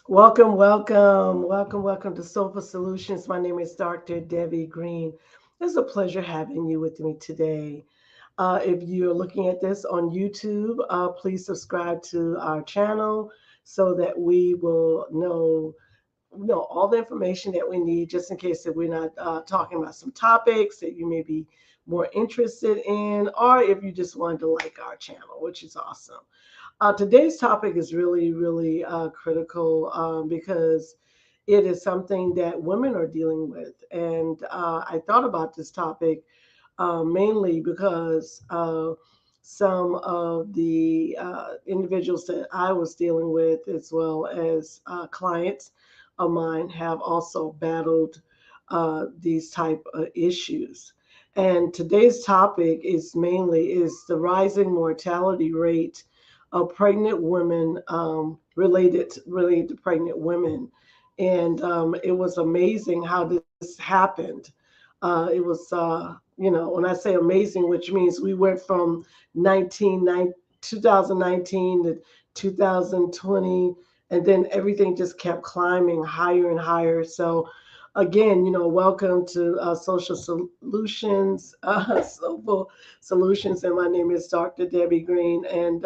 Welcome to Soulful Solutions. My name is Dr. Debbie Green. It's a pleasure having you with me today. If you're looking at this on YouTube, please subscribe to our channel so that we will know all the information that we need just in case that we're not talking about some topics that you may be more interested in, or if you just wanted to like our channel, which is awesome. Today's topic is really critical because it is something that women are dealing with. And I thought about this topic mainly because some of the individuals that I was dealing with, as well as clients of mine, have also battled these type of issues. And today's topic is the rising mortality rate of pregnant women, related to pregnant women. And it was amazing how this happened. It was, when I say amazing, which means we went from 2019 to 2020, and then everything just kept climbing higher and higher. So, again, welcome to Social Solutions, Soulful Solutions, and my name is Dr. Debbie Green, and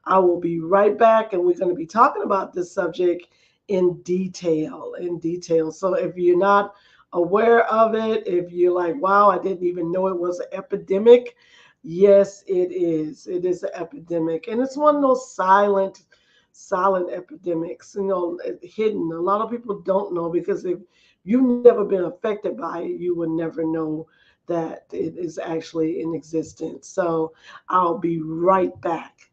I will be right back, and we're going to be talking about this subject in detail. In detail. So if you're not aware of it, if you're like, wow, I didn't even know it was an epidemic, yes, it is. It is an epidemic, and it's one of those silent epidemics. Hidden. A lot of people don't know because if you've never been affected by it, you would never know that it is actually in existence. So I'll be right back.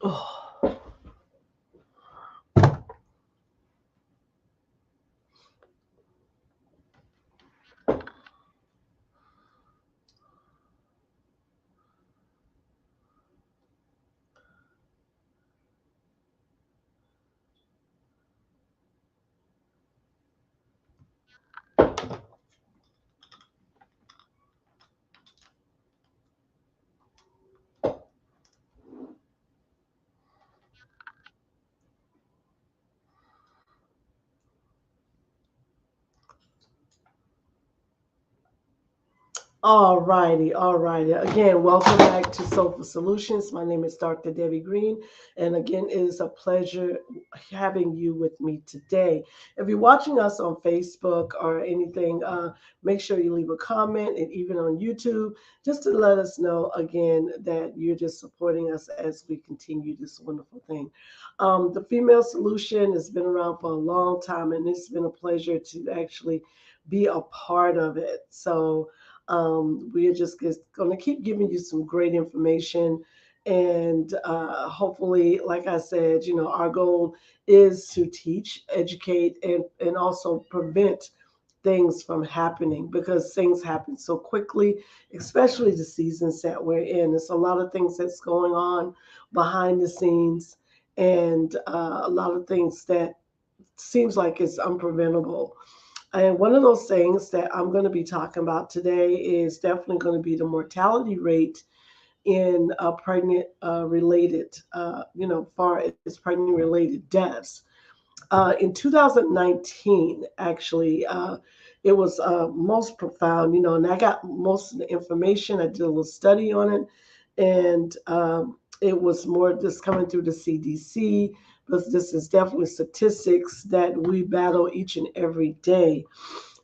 Oh. All righty. Again, welcome back to Soulful Solutions. My name is Dr. Debbie Green, and again, it is a pleasure having you with me today. If you're watching us on Facebook or anything, make sure you leave a comment, and even on YouTube, just to let us know again that you're just supporting us as we continue this wonderful thing. The Female Solution has been around for a long time, and it's been a pleasure to actually be a part of it. So we're just going to keep giving you some great information. And hopefully, like I said, our goal is to teach, educate, and also prevent things from happening because things happen so quickly, especially the seasons that we're in. There's a lot of things that's going on behind the scenes, and a lot of things that seems like it's unpreventable. And one of those things that I'm going to be talking about today is definitely going to be the mortality rate in pregnant related, far as pregnant related deaths. In 2019, actually, it was most profound, and I got most of the information. I did a little study on it, and it was more just coming through the CDC, but this is definitely statistics that we battle each and every day.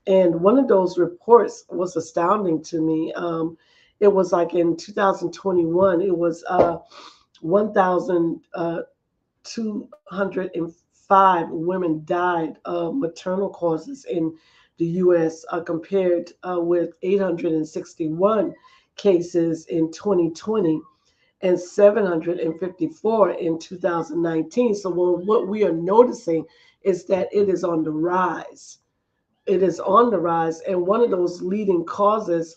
And one of those reports was astounding to me. It was like in 2021, it was 1,205 women died of maternal causes in the U.S. Compared with 861 cases in 2020 and 754 in 2019. So what we are noticing is that it is on the rise. It is on the rise, and one of those leading causes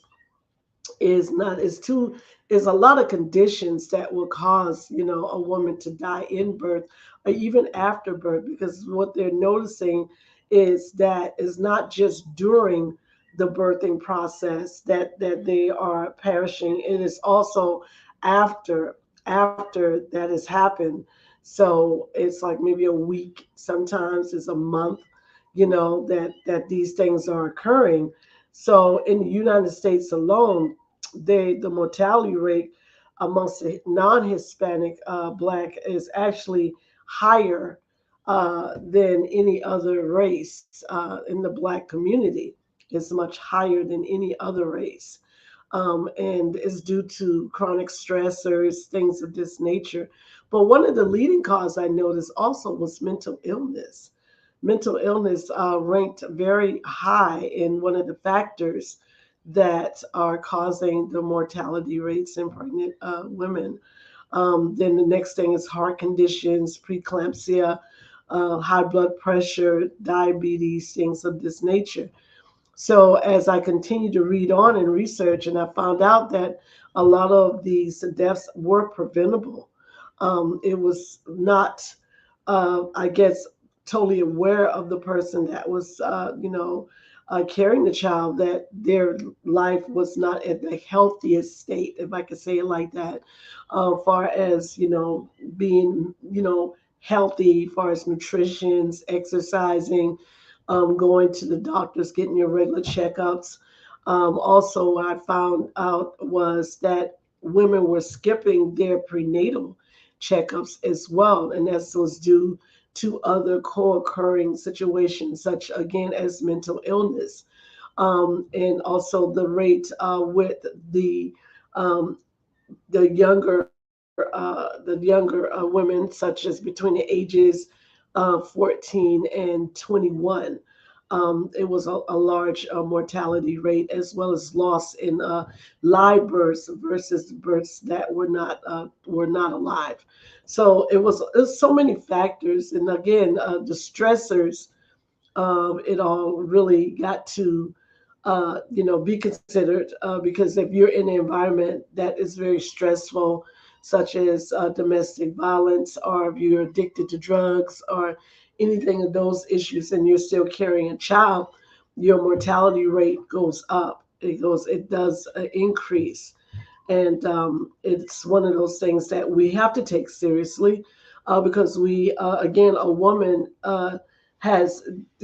is not is too is a lot of conditions that will cause a woman to die in birth or even after birth, because what they're noticing is that it's not just during the birthing process that they are perishing. It is also after that has happened. So it's like maybe a week, sometimes it's a month, that these things are occurring. So in the United States alone, the mortality rate amongst the non-Hispanic black is actually higher than any other race in the black community. It's much higher than any other race. And it's due to chronic stressors, things of this nature. But one of the leading causes I noticed also was mental illness. Mental illness ranked very high in one of the factors that are causing the mortality rates in pregnant women. Then the next thing is heart conditions, preeclampsia, high blood pressure, diabetes, things of this nature. So as I continued to read on and research, and I found out that a lot of these deaths were preventable. It was not, I guess, totally aware of the person that was, carrying the child, that their life was not at the healthiest state, if I could say it like that, far as, being, healthy, far as nutrition, exercising, going to the doctors, getting your regular checkups. Also, what I found out was that women were skipping their prenatal checkups as well, and that was due to other co-occurring situations, such again as mental illness, and also the rate with the um, the younger women, such as between the ages 14 and 21. It was a large mortality rate, as well as loss in live births versus births that were not alive. So it was so many factors, and again, the stressors it all really got to be considered, because if you're in an environment that is very stressful, such as domestic violence, or if you're addicted to drugs or anything of those issues, and you're still carrying a child, your mortality rate goes up. It does increase. And it's one of those things that we have to take seriously, because again, a woman has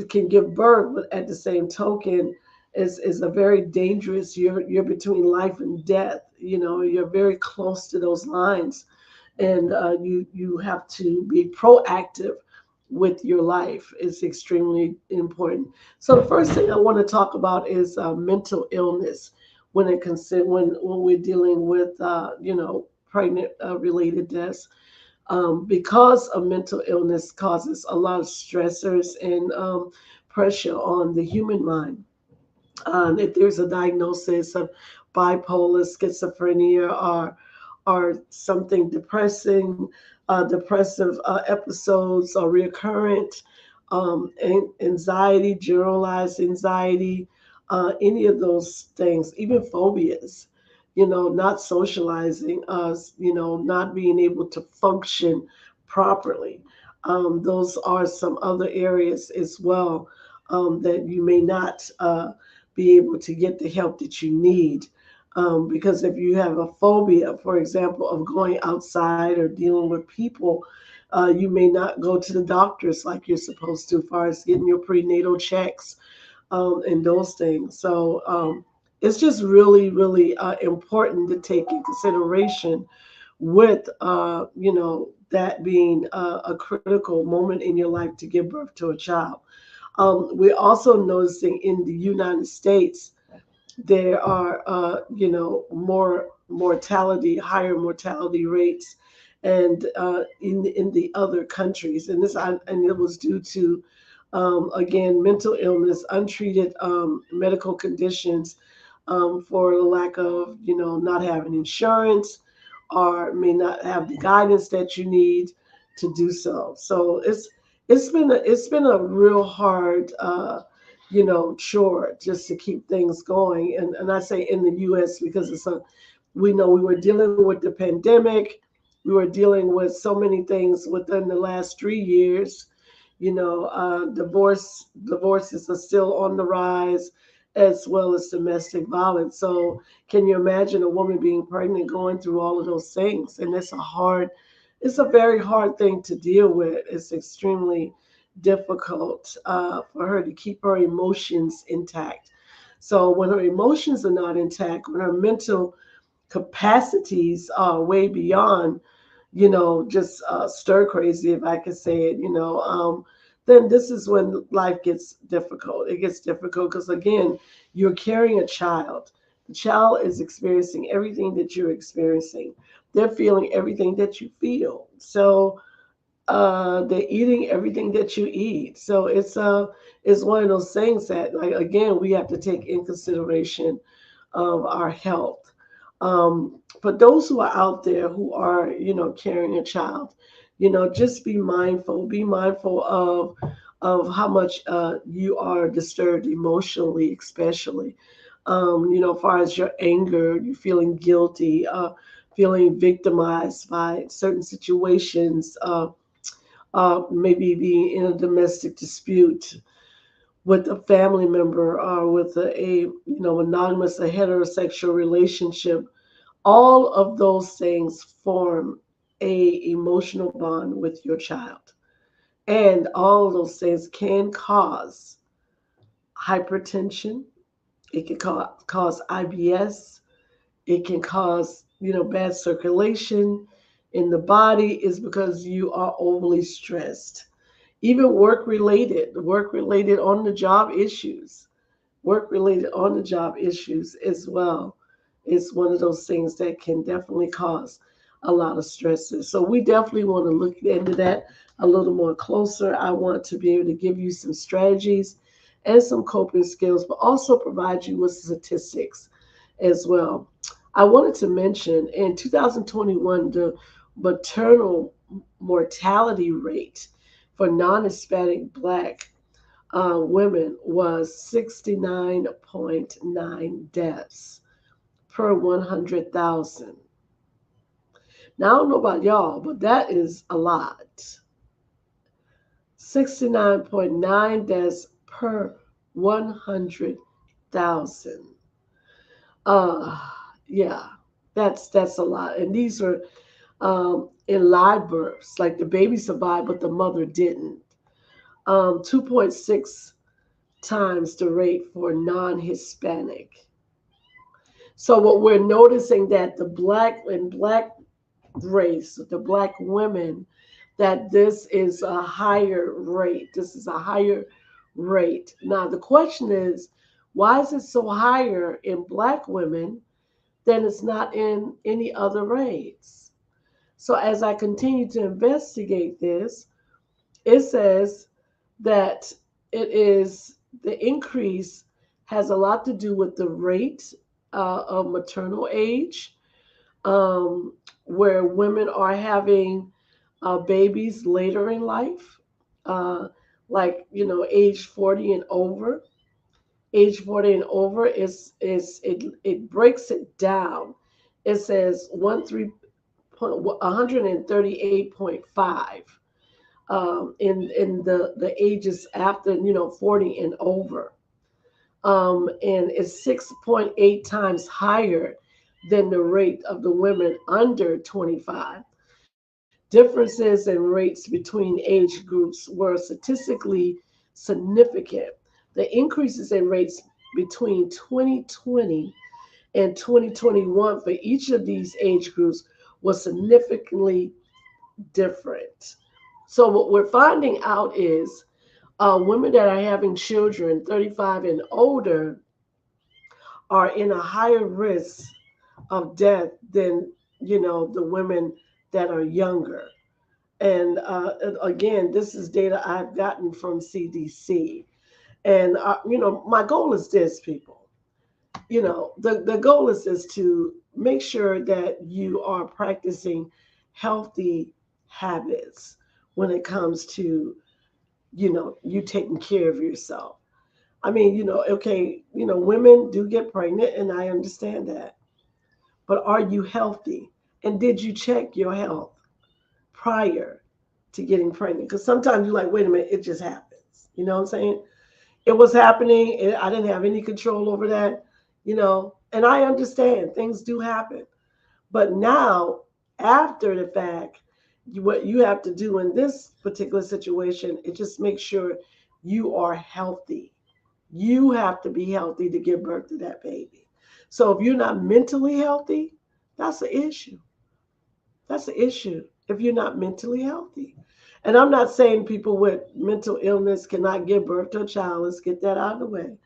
can give birth, but at the same token, is a very dangerous. You're between life and death. You're very close to those lines, and you have to be proactive with your life. It's extremely important. So the first thing I want to talk about is mental illness when we're dealing with pregnant related deaths, because of mental illness causes a lot of stressors and pressure on the human mind. If there's a diagnosis of bipolar, schizophrenia, or something depressing, depressive episodes are recurrent, anxiety, generalized anxiety, any of those things, even phobias, not socializing, not being able to function properly. Those are some other areas as well, that you may not be able to get the help that you need. Because if you have a phobia, for example, of going outside or dealing with people, you may not go to the doctors like you're supposed to, as far as getting your prenatal checks, and those things. So it's just really, really important to take in consideration with, that being a critical moment in your life to give birth to a child. We're also noticing in the United States there are, higher mortality rates, and in the other countries, and it was due to, again, mental illness, untreated medical conditions, for the lack of, not having insurance, or may not have the guidance that you need to do so. So it's been a real hard chore just to keep things going. And I say in the U.S. because we know we were dealing with the pandemic. We were dealing with so many things within the last 3 years. Divorces are still on the rise, as well as domestic violence. So, can you imagine a woman being pregnant, going through all of those things? And it's a very hard thing to deal with. It's extremely difficult for her to keep her emotions intact. So, when her emotions are not intact, when her mental capacities are way beyond, just stir crazy, if I could say it, then this is when life gets difficult. It gets difficult because, again, you're carrying a child. The child is experiencing everything that you're experiencing. They're feeling everything that you feel. So they're eating everything that you eat. So it's one of those things that, like, again, we have to take in consideration of our health. For those who are out there who are, carrying a child, just be mindful. Be mindful of how much you are disturbed emotionally, especially. As far as your anger, you feeling guilty, feeling victimized by certain situations, maybe being in a domestic dispute with a family member or with monogamous or heterosexual relationship. All of those things form a emotional bond with your child, and all of those things can cause hypertension. It can cause IBS. It can cause bad circulation in the body, is because you are overly stressed. Even work related on the job issues, work related on the job issues as well, is one of those things that can definitely cause a lot of stresses. So we definitely want to look into that a little more closer. I want to be able to give you some strategies and some coping skills, but also provide you with statistics as well. I wanted to mention in 2021, the maternal mortality rate for non-Hispanic Black women was 69.9 deaths per 100,000. Now, I don't know about y'all, but that is a lot. 69.9 deaths per 100,000. Uh, yeah, that's a lot. And these are in live births, like the baby survived, but the mother didn't. 2.6 times the rate for non-Hispanic. So what we're noticing, that the black race, the black women, that this is a higher rate. This is a higher rate. Now the question is, why is it so higher in black women than it's not in any other race? So as I continue to investigate this, it says that it is the increase has a lot to do with the rate of maternal age, um, where women are having babies later in life, uh, like age 40 and over. Age 40 and over it breaks it down. It says 138.5 in the ages after 40 and over, and it's 6.8 times higher than the rate of the women under 25. Differences in rates between age groups were statistically significant. The increases in rates between 2020 and 2021 for each of these age groups was significantly different. So what we're finding out is women that are having children 35 and older are in a higher risk of death than the women that are younger. And again, this is data I've gotten from CDC. And my goal is this, people. The goal is to make sure that you are practicing healthy habits when it comes to you taking care of yourself. I mean, okay, women do get pregnant, and I understand that. But are you healthy? And did you check your health prior to getting pregnant? Because sometimes you're like, wait a minute, it just happens. You know what I'm saying? It was happening. I didn't have any control over that, and I understand things do happen. But now, after the fact, what you have to do in this particular situation is just make sure you are healthy. You have to be healthy to give birth to that baby. So if you're not mentally healthy, that's an issue. That's an issue if you're not mentally healthy. And I'm not saying people with mental illness cannot give birth to a child. Let's get that out of the way.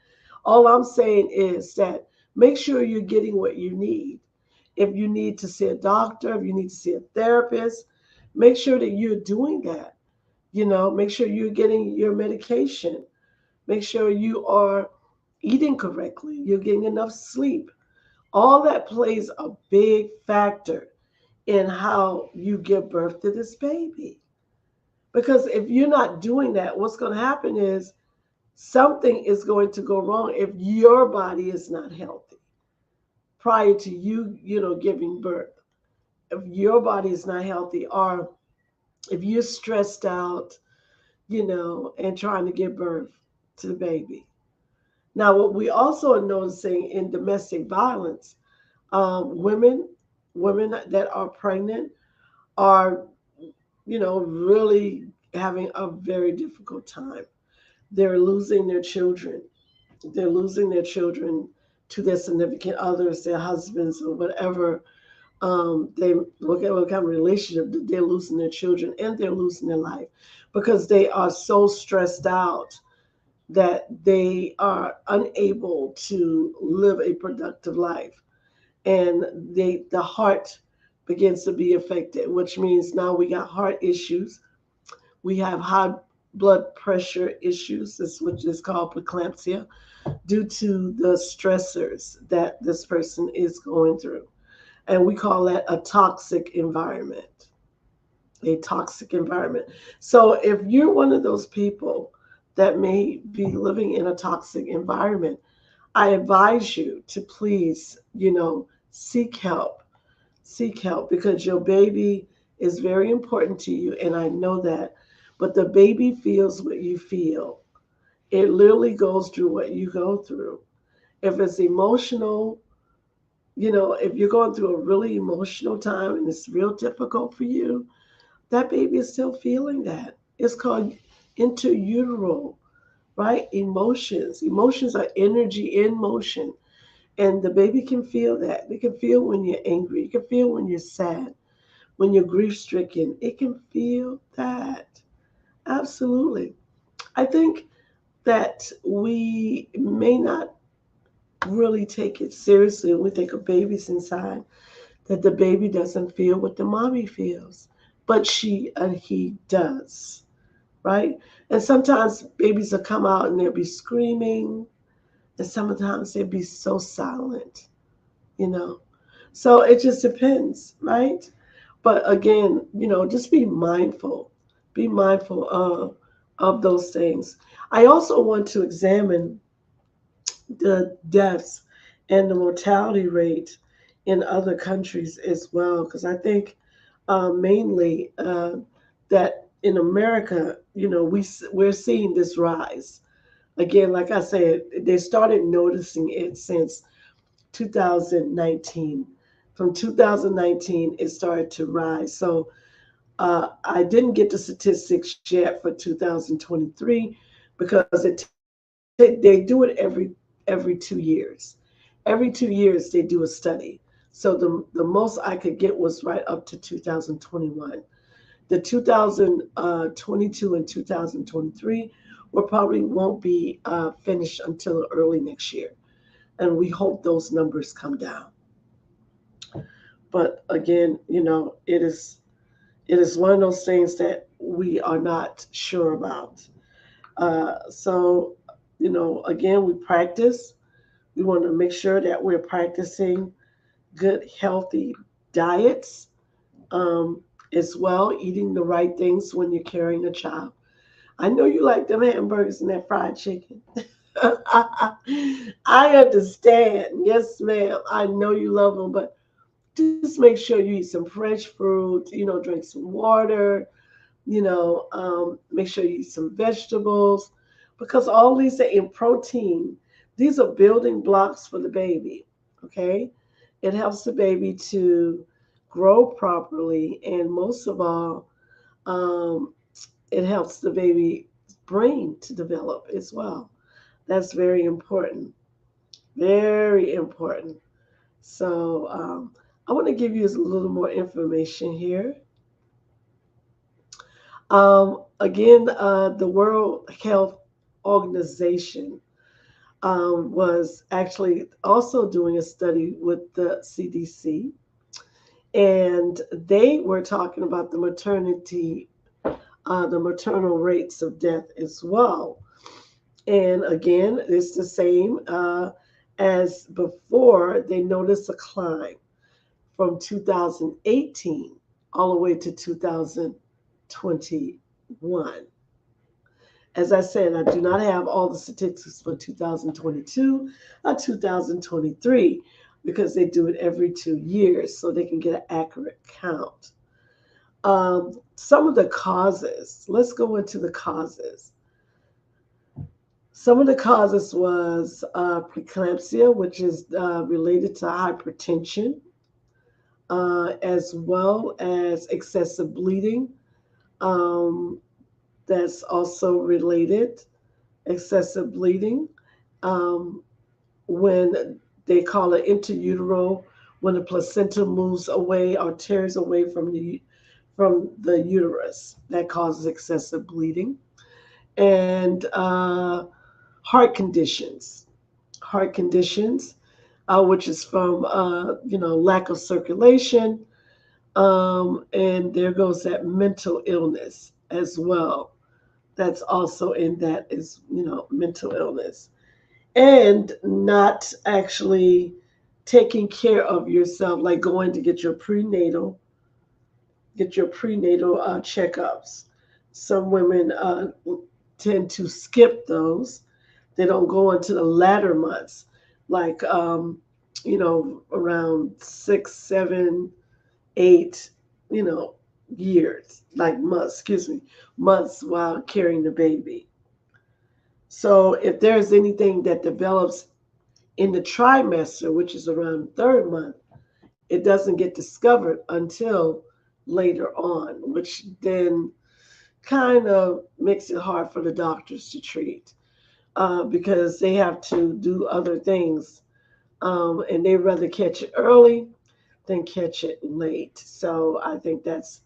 All I'm saying is that make sure you're getting what you need. If you need to see a doctor, if you need to see a therapist, make sure that you're doing that. Make sure you're getting your medication. Make sure you are eating correctly. You're getting enough sleep. All that plays a big factor in how you give birth to this baby. Because if you're not doing that, what's going to happen is something is going to go wrong if your body is not healthy prior to you, giving birth. If your body is not healthy, or if you're stressed out, and trying to give birth to the baby. Now, what we also are noticing in domestic violence, women that are pregnant are, really having a very difficult time. They're losing their children. They're losing their children to their significant others, their husbands, or whatever. They look at what kind of relationship that they're losing their children and they're losing their life because they are so stressed out that they are unable to live a productive life, and the heart begins to be affected, which means now we got heart issues. We have high blood pressure issues, this which is called preeclampsia, due to the stressors that this person is going through. And we call that a toxic environment. A toxic environment. So if you're one of those people that may be living in a toxic environment, I advise you to please, seek help. Seek help because your baby is very important to you, and I know that. But the baby feels what you feel. It literally goes through what you go through. If it's emotional, if you're going through a really emotional time and it's real difficult for you, that baby is still feeling that. It's called interuteral, right? Emotions. Emotions are energy in motion. And the baby can feel that. They can feel when you're angry. You can feel when you're sad, when you're grief stricken. It can feel that. Absolutely. I think that we may not really take it seriously when we think of babies inside, that the baby doesn't feel what the mommy feels, but she and he does, right? And sometimes babies will come out and they'll be screaming, and sometimes they'll be so silent, you know. So it just depends, right? But again, just be mindful. Be mindful of those things. I also want to examine the deaths and the mortality rate in other countries as well, because I think mainly that in America, we're seeing this rise. Again, like I said, they started noticing it since 2019. From 2019, it started to rise. So I didn't get the statistics yet for 2023 because they do it every 2 years. Every 2 years they do a study. So the most I could get was right up to 2021. The 2022 and 2023 will probably won't be finished until early next year, and we hope those numbers come down. But again, it is one of those things that we are not sure about. So, again, we practice. We want to make sure that we're practicing good, healthy diets as well, eating the right things when you're carrying a child. I know you like them hamburgers and that fried chicken. I understand. Yes, ma'am. I know you love them, but just make sure you eat some fresh fruit, drink some water, make sure you eat some vegetables because all these are in protein. These are building blocks for the baby. Okay. It helps the baby to grow properly. And most of all, um, it helps the baby's brain to develop as well. That's very important. Very important. So I want to give you a little more information here. Again, the World Health Organization was actually also doing a study with the CDC, and they were talking about the maternal rates of death as well. And again, it's the same as before. They noticed a climb from 2018 all the way to 2021. As I said, I do not have all the statistics for 2022 or 2023 because they do it every 2 years so they can get an accurate count. Some of the causes, let's go into the causes. Some of the causes was preeclampsia, which is related to hypertension, as well as excessive bleeding. Um, that's also related. Excessive bleeding. Um, when they call it interutero, when the placenta moves away or tears away from the uterus, that causes excessive bleeding. And heart conditions, which is from lack of circulation. And there goes that mental illness as well. That's also in that is mental illness and not actually taking care of yourself, like going to get your prenatal checkups. Some women tend to skip those. They don't go into the latter months, like around 6, 7, 8, you know, years, like months, excuse me, months while carrying the baby. So if there's anything that develops in the trimester, which is around the third month, it doesn't get discovered until later on, which then kind of makes it hard for the doctors to treat because they have to do other things and they rather catch it early than catch it late. So I think that's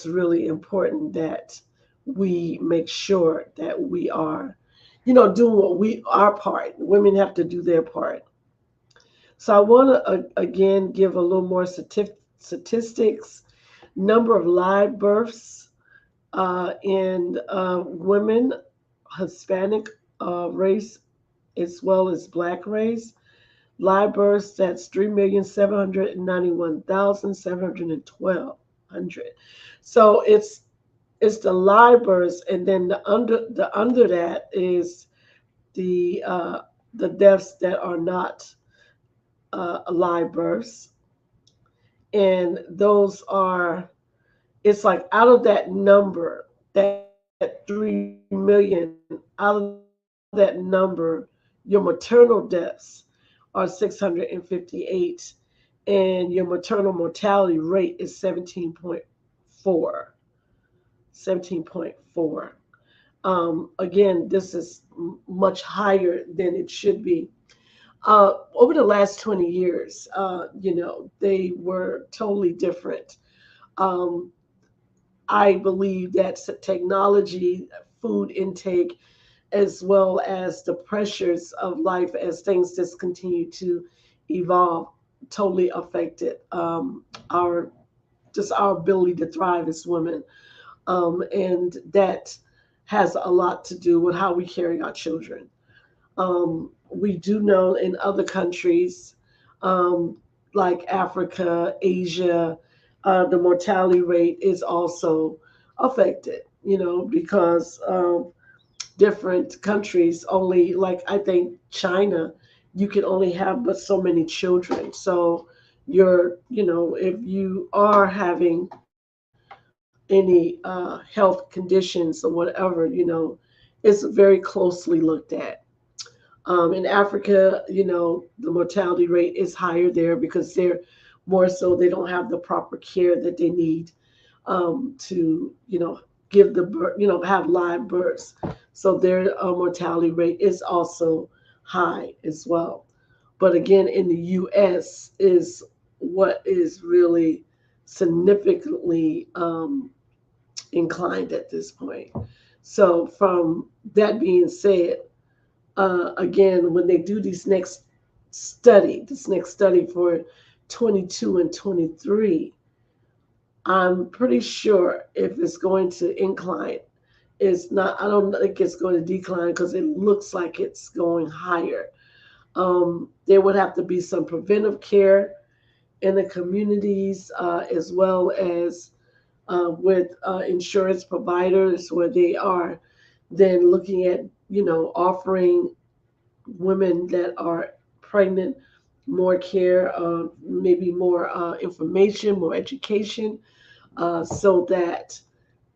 really important that we make sure that we are, doing what we our part. Women have to do their part. So I want to again give a little more statistics. Number of live births in women, Hispanic race as well as Black race. Live births, that's 3,791,712. So it's the live births, and then the under that is the deaths that are not live births, and those are it's like out of that number, that 3 million, out of that number, your maternal deaths are 658, and your maternal mortality rate is 17.4. 17.4. Again, this is much higher than it should be. Over the last 20 years, they were totally different. Um, I believe that technology, food intake, as well as the pressures of life as things just continue to evolve, totally affected our just our ability to thrive as women, and that has a lot to do with how we carry our children. We do know in other countries, um, like Africa, Asia, the mortality rate is also affected, because different countries only, like I think China, you can only have but so many children. So if you are having any health conditions or whatever, it's very closely looked at. In Africa, the mortality rate is higher there because they're more so they don't have the proper care that they need to, give the birth, have live births. So their mortality rate is also high as well. But again, in the U.S. is what is really significantly inclined at this point. So from that being said, again, when they do this next study for 22 and 23, I'm pretty sure if it's going to incline, it's not, I don't think it's going to decline because it looks like it's going higher. There would have to be some preventive care in the communities as well as with insurance providers where they are then looking at, offering women that are pregnant more care, maybe more information, more education, so that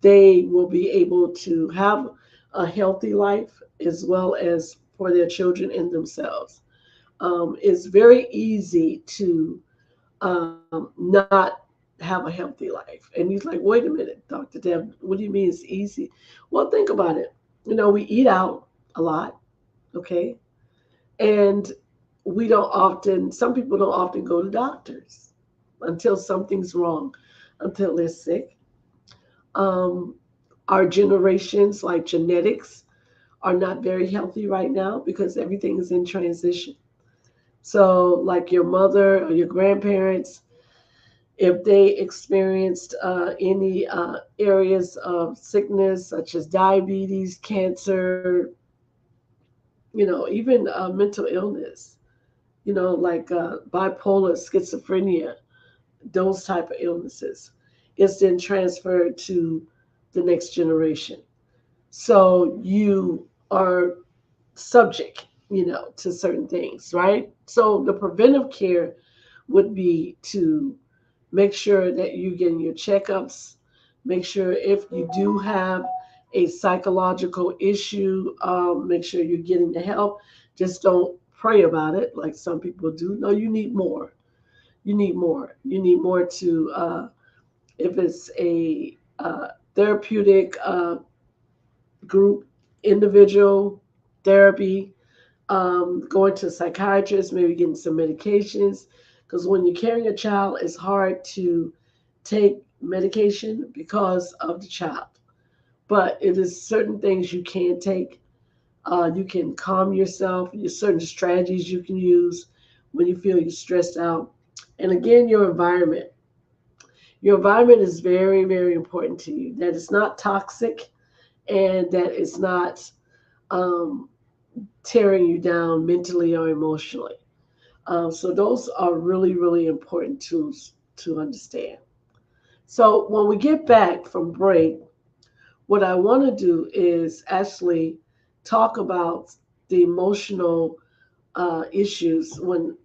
they will be able to have a healthy life as well as for their children and themselves. It's very easy to not have a healthy life. And he's like, wait a minute, Dr. Deb, what do you mean it's easy? Well, think about it. We eat out a lot, okay? And some people don't often go to doctors until something's wrong, until they're sick. Um, our generations, like genetics, are not very healthy right now because everything is in transition. So, like your mother or your grandparents, if they experienced any areas of sickness such as diabetes, cancer, even mental illness, like bipolar, schizophrenia, those type of illnesses, it's then transferred to the next generation. So you are subject, to certain things, right? So the preventive care would be to make sure that you're getting your checkups, make sure if you do have a psychological issue, make sure you're getting the help. Just don't pray about it like some people do. No, you need more. You need more. You need more to, if it's a therapeutic group, individual therapy, going to a psychiatrist, maybe getting some medications. Because when you're carrying a child, it's hard to take medication because of the child. But it is certain things you can take. You can calm yourself. There's certain strategies you can use when you feel you're stressed out. And again, your environment. Your environment is very, very important to you. That it's not toxic and that it's not um, tearing you down mentally or emotionally. So those are really, really important tools to understand. So when we get back from break, what I want to do is actually talk about the emotional issues when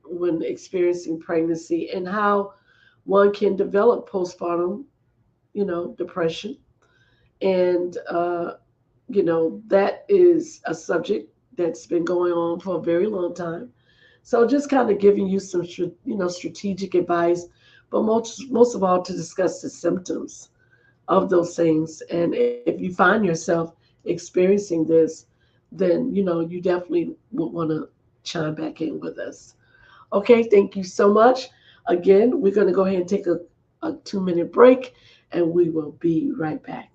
experiencing pregnancy and how one can develop postpartum, depression. And that is a subject that's been going on for a very long time. So just kind of giving you some, strategic advice, but most of all to discuss the symptoms of those things. And if you find yourself experiencing this, then you definitely would want to chime back in with us. Okay, thank you so much. Again, we're going to go ahead and take a 2-minute break, and we will be right back.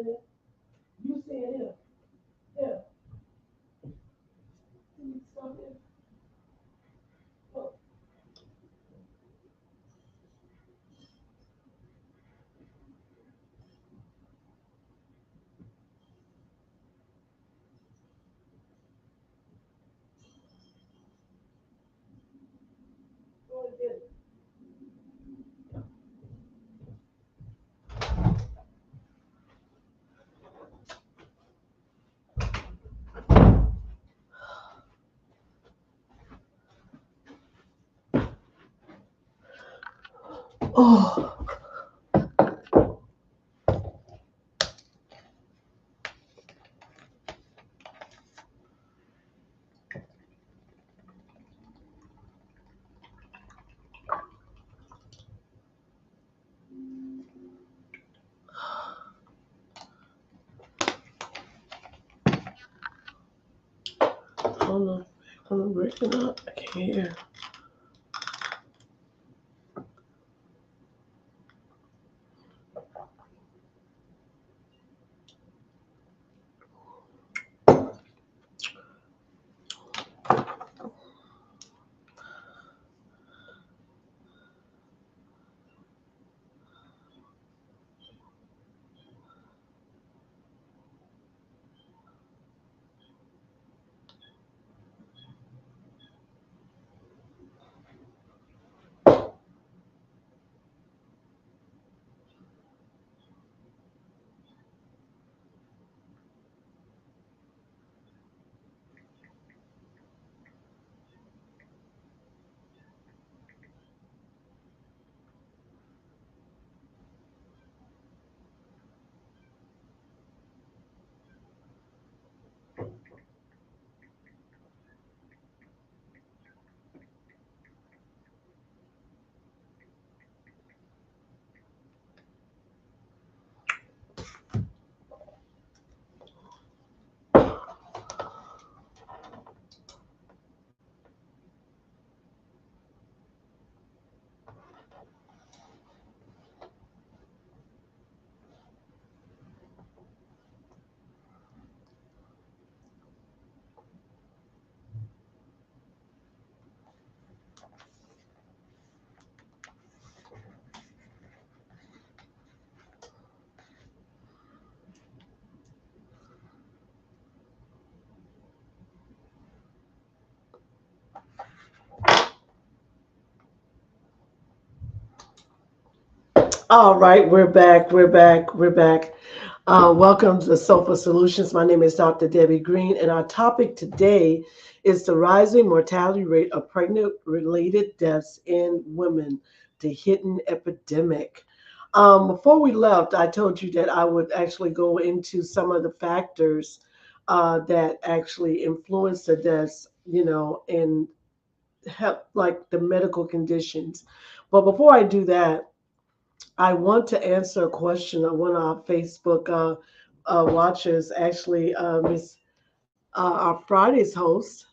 in it. You saying here, here, you need stuff here. Look, go and get it. Oh, I don't know. I'm breaking up. I can't hear. All right, we're back. We're back. We're back. Welcome to Soulful Solutions. My name is Dr. Debbie Green, and our topic today is the rising mortality rate of pregnant related deaths in women, the hidden epidemic. Before we left, I told you that I would actually go into some of the factors that actually influence the deaths, and help, like the medical conditions. But before I do that, I want to answer a question on one of our Facebook watchers, actually, Miss our Friday's host,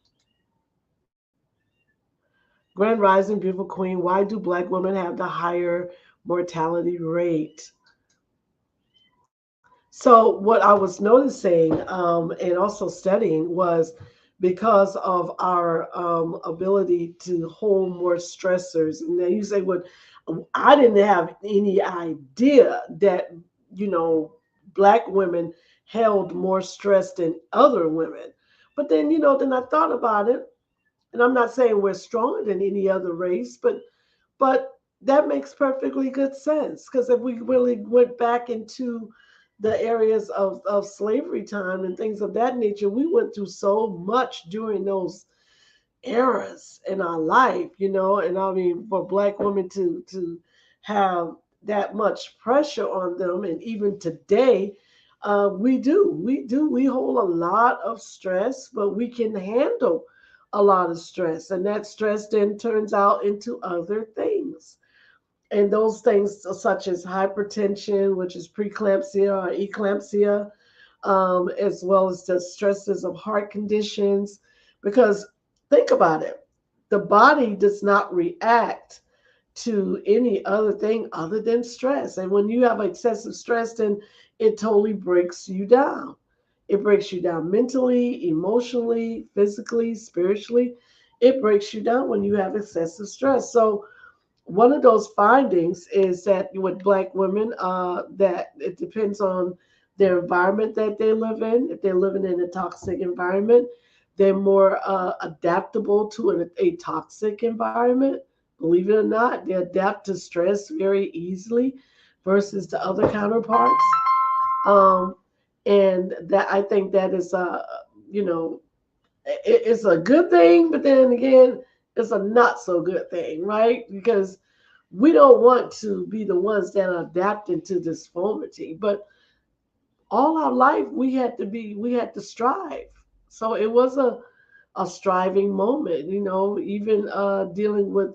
Grand Rising, beautiful queen. Why do Black women have the higher mortality rate? So what I was noticing and also studying was because of our ability to hold more stressors. And then you say, well, I didn't have any idea that, you know, Black women held more stress than other women. But then, then I thought about it, and I'm not saying we're stronger than any other race, but that makes perfectly good sense, because if we really went back into the areas of slavery time and things of that nature, we went through so much during those eras in our life, and I mean, for Black women to have that much pressure on them, and even today, we hold a lot of stress, but we can handle a lot of stress, and that stress then turns out into other things. And those things such as hypertension, which is preeclampsia or eclampsia, as well as the stresses of heart conditions. Because think about it, the body does not react to any other thing other than stress. And when you have excessive stress, then it totally breaks you down. It breaks you down mentally, emotionally, physically, spiritually. It breaks you down when you have excessive stress. So one of those findings is that with Black women, that it depends on their environment that they live in. If they're living in a toxic environment, they're more adaptable to a toxic environment. Believe it or not, they adapt to stress very easily versus the other counterparts. Um, and that I think that is you know, it's a good thing, but then again, it's a not so good thing, right? Because we don't want to be the ones that are adapting to this deformity. But all our life we had to strive. So it was a striving moment, even dealing with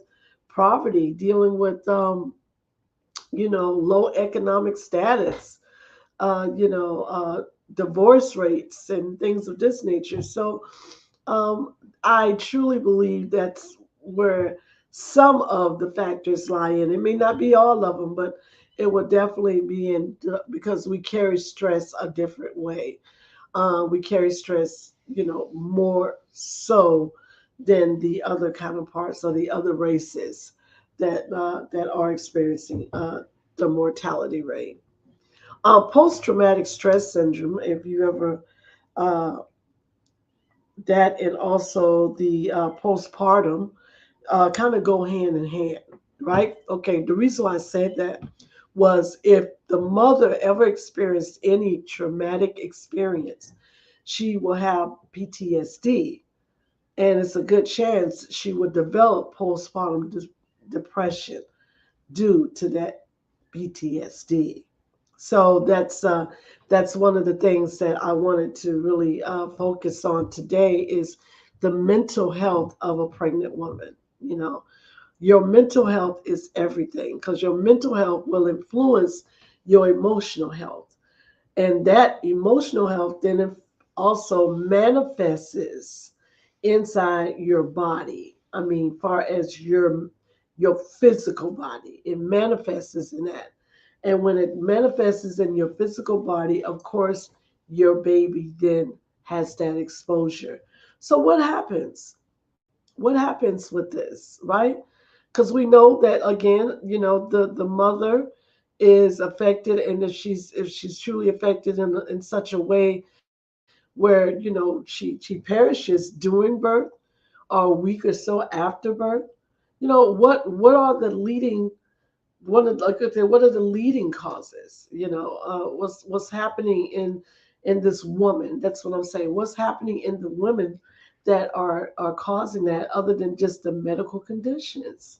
poverty, dealing with low economic status, uh, you know, uh, divorce rates and things of this nature. So I truly believe that's where some of the factors lie in. It may not be all of them, but it will definitely be in because we carry stress a different way. We carry stress, more so than the other counterparts or the other races that are experiencing the mortality rate. Post traumatic stress syndrome, if you ever uh, that and also the postpartum kind of go hand in hand, right? Okay, the reason why I said that was if the mother ever experienced any traumatic experience, she will have PTSD, and it's a good chance she would develop postpartum depression due to that PTSD. So that's one of the things that I wanted to really focus on today is the mental health of a pregnant woman. Your mental health is everything because your mental health will influence your emotional health, and that emotional health then also manifests inside your body. I mean, far as your physical body, it manifests in that. And when it manifests in your physical body, of course, your baby then has that exposure. So what happens? What happens with this, right? Because we know that again, the mother is affected, and if she's truly affected in such a way where she perishes during birth or a week or so after birth. What are the leading one of like I said, what are the leading causes? What's happening in this woman? That's what I'm saying. What's happening in the women that are causing that, other than just the medical conditions?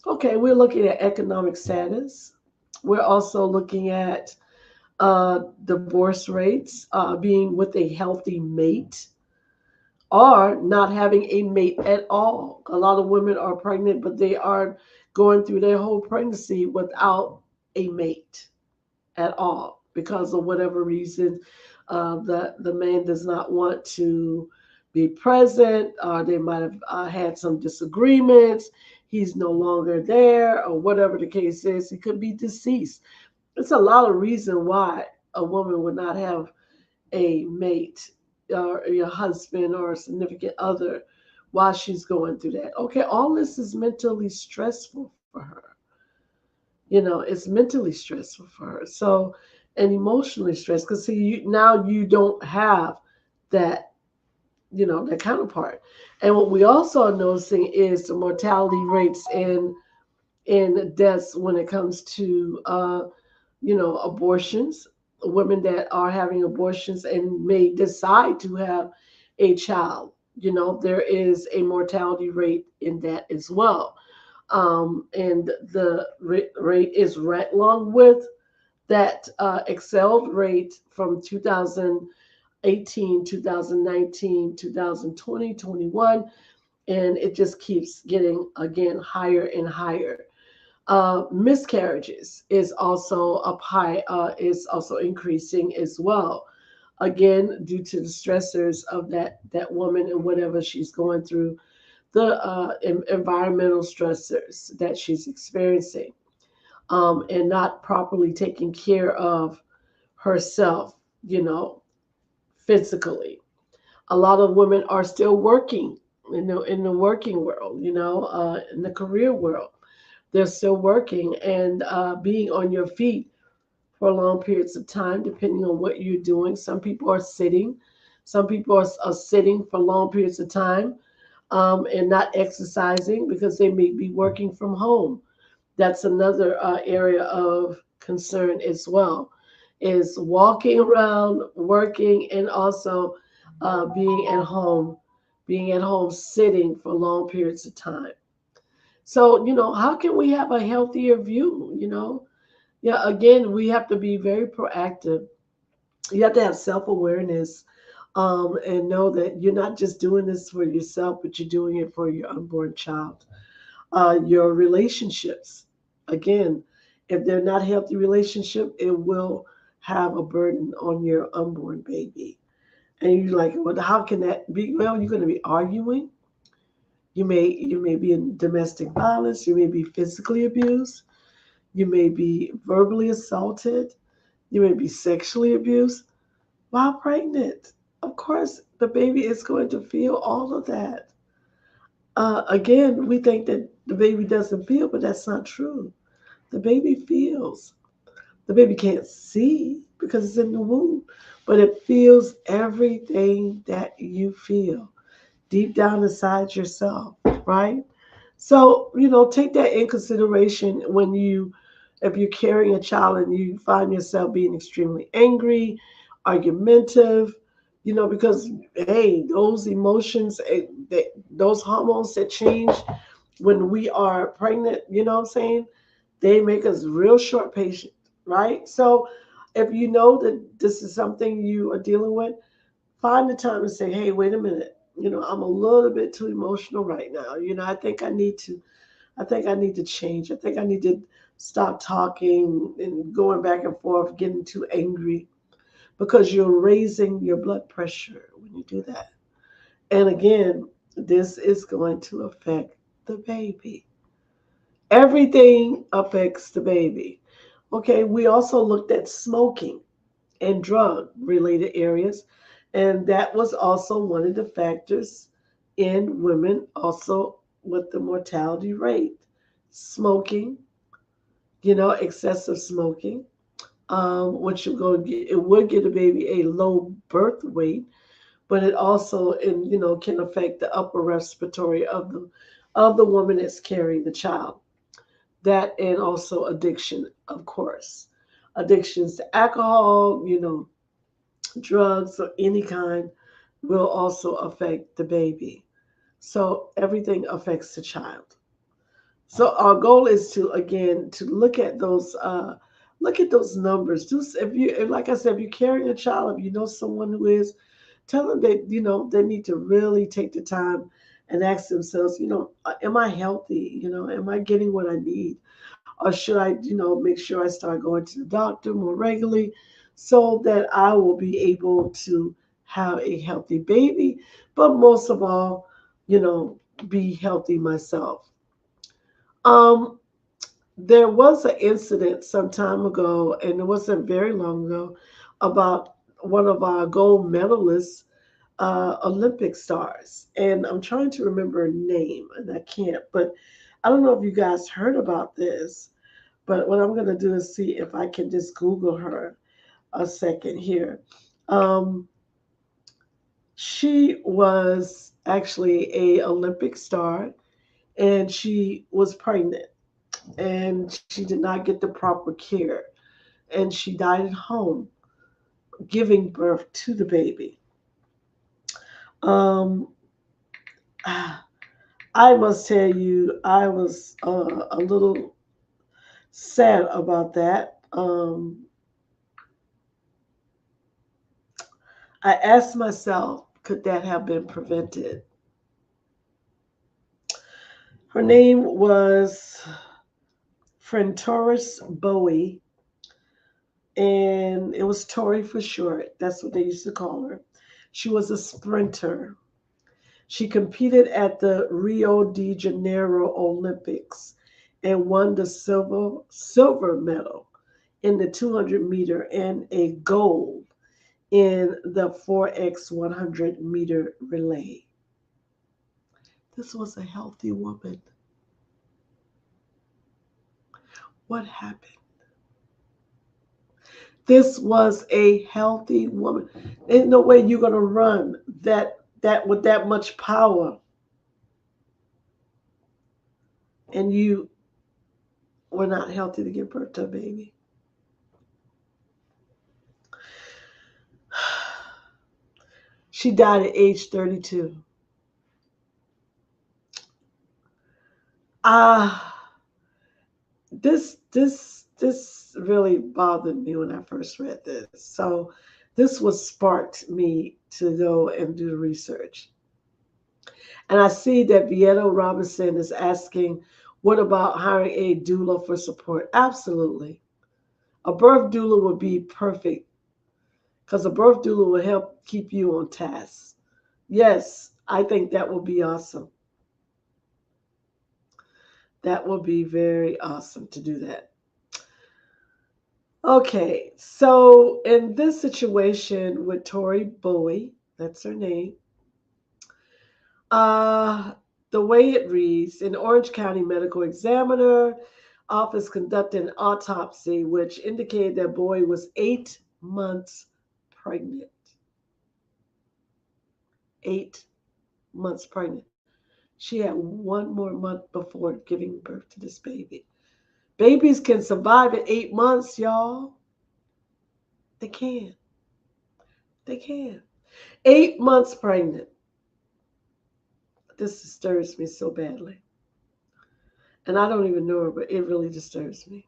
Okay, we're looking at economic status. We're also looking at divorce rates, being with a healthy mate, or not having a mate at all. A lot of women are pregnant, but they are going through their whole pregnancy without a mate at all because of whatever reason. The man does not want to be present, or they might have had some disagreements. He's no longer there, or whatever the case is. He could be deceased. It's a lot of reason why a woman would not have a mate or your husband or a significant other while she's going through that. Okay, all this is mentally stressful for her. It's mentally stressful for her. So, and emotionally stressed because see, now you don't have that, that counterpart. And what we also are noticing is the mortality rates in deaths when it comes to abortions, women that are having abortions and may decide to have a child. There is a mortality rate in that as well. And the rate is right along with that excelled rate from 2018, 2019, 2020, 21, and it just keeps getting again higher and higher. Miscarriages is also up high, is also increasing as well. Again, due to the stressors of that woman and whatever she's going through, the environmental stressors that she's experiencing, and not properly taking care of herself, physically. A lot of women are still working, in the working world, in the career world. They're still working and being on your feet for long periods of time, depending on what you're doing. Some people are sitting. Some people are sitting for long periods of time and not exercising because they may be working from home. That's another area of concern as well, is walking around, working, and also being at home sitting for long periods of time. So, how can we have a healthier view? Yeah, again, we have to be very proactive. You have to have self awareness and know that you're not just doing this for yourself, but you're doing it for your unborn child. Your relationships, again, if they're not healthy relationship, it will have a burden on your unborn baby. And you're like, well, how can that be? Well, you're going to be arguing. You may be in domestic violence. You may be physically abused. You may be verbally assaulted. You may be sexually abused while pregnant. Of course, the baby is going to feel all of that. Again, we think that the baby doesn't feel, but that's not true. The baby feels. The baby can't see because it's in the womb, but it feels everything that you feel deep down inside yourself, right? So, take that in consideration if you're carrying a child and you find yourself being extremely angry, argumentative, because, hey, those emotions, those hormones that change when we are pregnant, you know what I'm saying? They make us real short patient, right? So, if you know that this is something you are dealing with, find the time and say, hey, wait a minute. I'm a little bit too emotional right now. I think I need to change. I think I need to stop talking and going back and forth, getting too angry because you're raising your blood pressure when you do that. And again, this is going to affect the baby. Everything affects the baby. Okay, we also looked at smoking and drug related areas. And that was also one of the factors in women, also with the mortality rate. Smoking, excessive smoking, which it would get a baby a low birth weight, but it also, can affect the upper respiratory of the woman that's carrying the child. That and also addiction, of course. Addictions to alcohol, drugs of any kind will also affect the baby. So everything affects the child. So our goal is to again to look at those numbers. Do if you like I said, if you're carrying a child, if you know someone who is, tell them that they need to really take the time and ask themselves, am I healthy? Am I getting what I need? Or should I, make sure I start going to the doctor more regularly so that I will be able to have a healthy baby, but most of all, be healthy myself. Um, there was an incident some time ago, and it wasn't very long ago, about one of our gold medalists, Olympic stars. And I'm trying to remember her name, and I can't, but I don't know if you guys heard about this. But what I'm going to do is see if I can just Google her a second here. Um, she was actually a Olympic star, and she was pregnant, and she did not get the proper care, and she died at home giving birth to the baby. Um, I must tell you, I was a little sad about that. I asked myself, could that have been prevented? Her name was Frentoris Bowie, and it was Tori for short. That's what they used to call her. She was a sprinter. She competed at the Rio de Janeiro Olympics and won the silver medal in the 200 meter and a gold in the 4x 100 meter relay. This was a healthy woman. What happened? This was a healthy woman. There's no way you're gonna run that with that much power, and you were not healthy to give birth to a baby. She died at age 32. Ah, this really bothered me when I first read this. So this was sparked me to go and do the research. And I see that Vieto Robinson is asking, what about hiring a doula for support? Absolutely. A birth doula would be perfect because a birth doula will help keep you on task. Yes, I think that would be awesome. That would be very awesome to do that. Okay, so in this situation with Tori Bowie, that's her name, uh, the way it reads, an Orange County medical examiner office conducted an autopsy which indicated that Bowie was 8 months pregnant. 8 months pregnant. She had one more month before giving birth to this baby. Babies can survive at 8 months, y'all. They can. They can. 8 months pregnant. This disturbs me so badly. And I don't even know her, but it really disturbs me.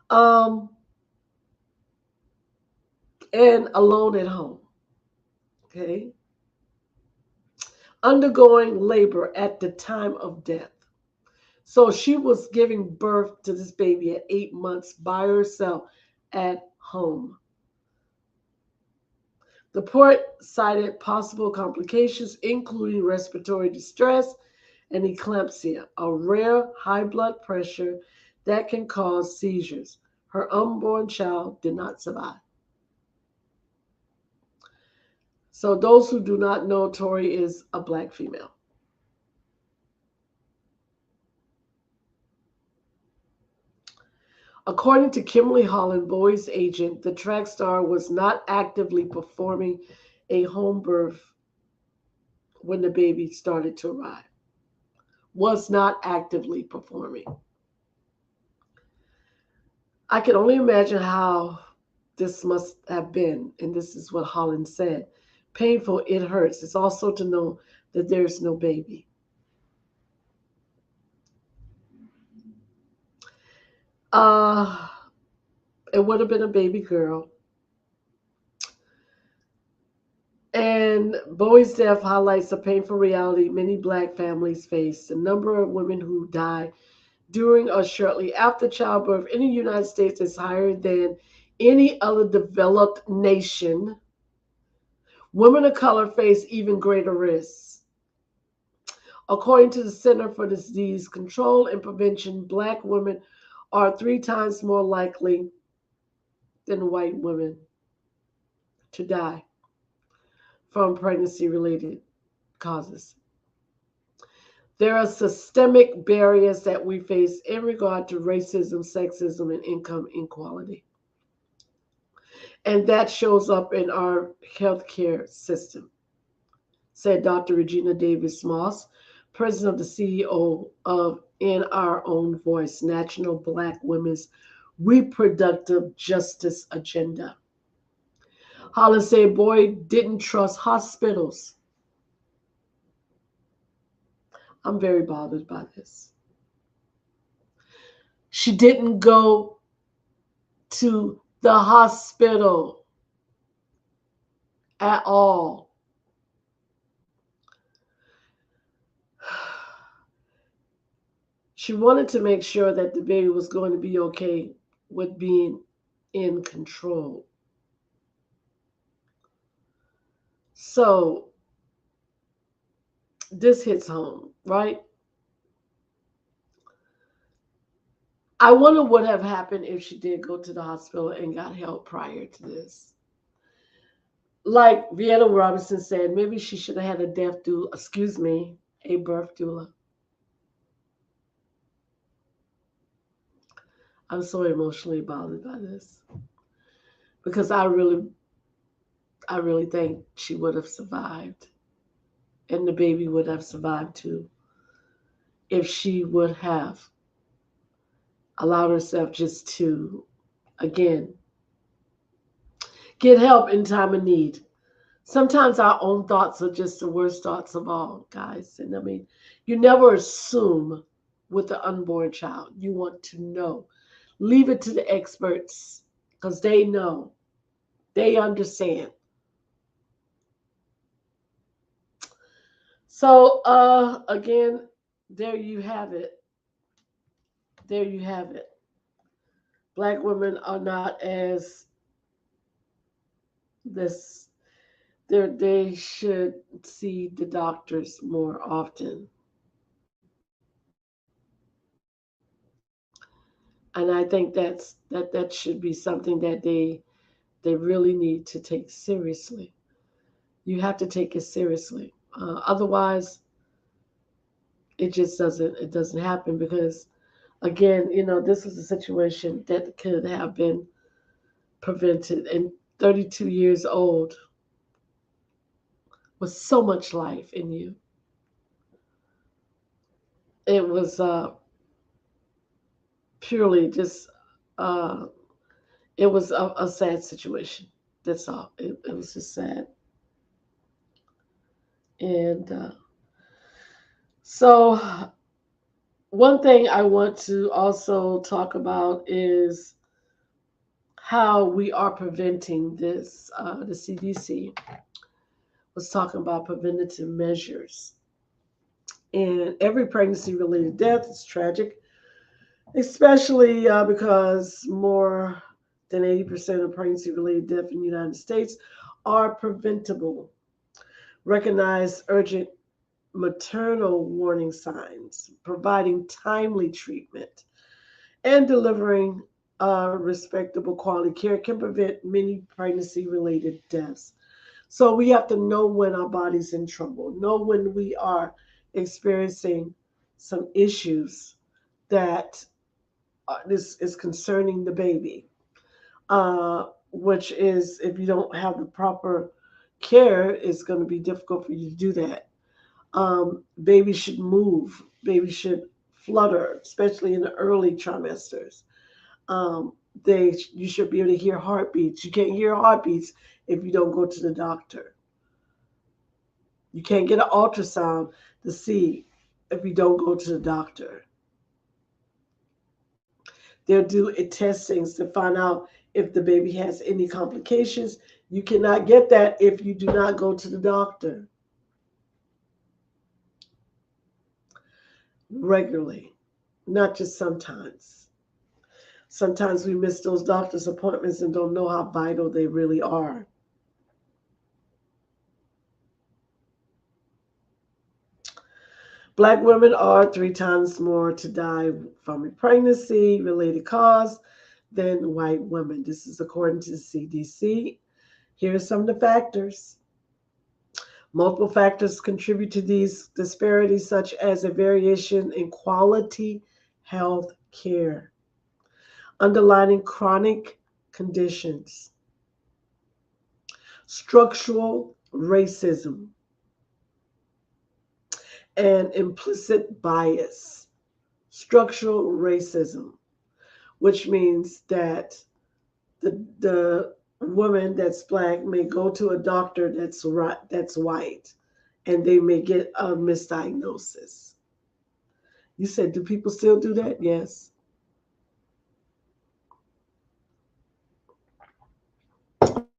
Um, and alone at home. Okay. Undergoing labor at the time of death. So she was giving birth to this baby at 8 months by herself at home. The report cited possible complications, including respiratory distress and eclampsia, a rare high blood pressure that can cause seizures. Her unborn child did not survive. So, those who do not know, Tori is a black female. According to Kimberly Holland, Bowie's agent, the track star was not actively performing a home birth when the baby started to arrive. Was not actively performing. I can only imagine how this must have been, and this is what Holland said. Painful, it hurts. It's also to know that there's no baby. Uh, it would have been a baby girl. And Bowie's death highlights the painful reality many black families face. The number of women who die during or shortly after childbirth in the United States is higher than any other developed nation. Women of color face even greater risks. According to the Center for Disease Control and Prevention, black women are 3 times more likely than white women to die from pregnancy related causes. There are systemic barriers that we face in regard to racism, sexism, and income inequality. And that shows up in our healthcare system, said Dr. Regina Davis Moss, president of the CEO of In Our Own Voice, National Black Women's Reproductive Justice Agenda. Holland said Boyd didn't trust hospitals. I'm very bothered by this. She didn't go to the hospital at all. She wanted to make sure that the baby was going to be okay with being in control. So this hits home, right? I wonder what have happened if she did go to the hospital and got help prior to this. Like Vienna Robinson said, maybe she should have had a death doula, excuse me, a birth doula. I'm so emotionally bothered by this because I really think she would have survived, and the baby would have survived too if she would have allowed herself just to, again, get help in time of need. Sometimes our own thoughts are just the worst thoughts of all, guys. And I mean, you never assume with the unborn child. You want to know. Leave it to the experts because they know, they understand. So, again, there you have it. There you have it. Black women are not as this. They should see the doctors more often, and I think that should be something that they really need to take seriously. You have to take it seriously. Otherwise, it doesn't happen because again, this is a situation that could have been prevented. And 32 years old with so much life in you, it was purely just uh, it was a sad situation. That's all. It was just sad. And so one thing I want to also talk about is how we are preventing this. The CDC was talking about preventative measures. And every pregnancy related death is tragic, especially because more than 80% of pregnancy related death in the United States are preventable. Recognize urgent maternal warning signs, providing timely treatment, and delivering respectable quality care can prevent many pregnancy related deaths. So we have to know when our body's in trouble, know when we are experiencing some issues that this is concerning the baby, which is if you don't have the proper care, it's going to be difficult for you to do that. Babies should move, babies should flutter, especially in the early trimesters. Um, you should be able to hear heartbeats. You can't hear heartbeats if you don't go to the doctor. You can't get an ultrasound to see if you don't go to the doctor. They'll do testings to find out if the baby has any complications. You cannot get that if you do not go to the doctor regularly, not just sometimes. Sometimes we miss those doctor's appointments and don't know how vital they really are. Black women are 3 times more to die from a pregnancy related cause than white women. This is according to the CDC. Here are some of the factors. Multiple factors contribute to these disparities, such as a variation in quality health care, underlying chronic conditions, structural racism, and implicit bias. Structural racism, which means that the woman that's black may go to a doctor that's white, and they may get a misdiagnosis. You said, do people still do that? Yes.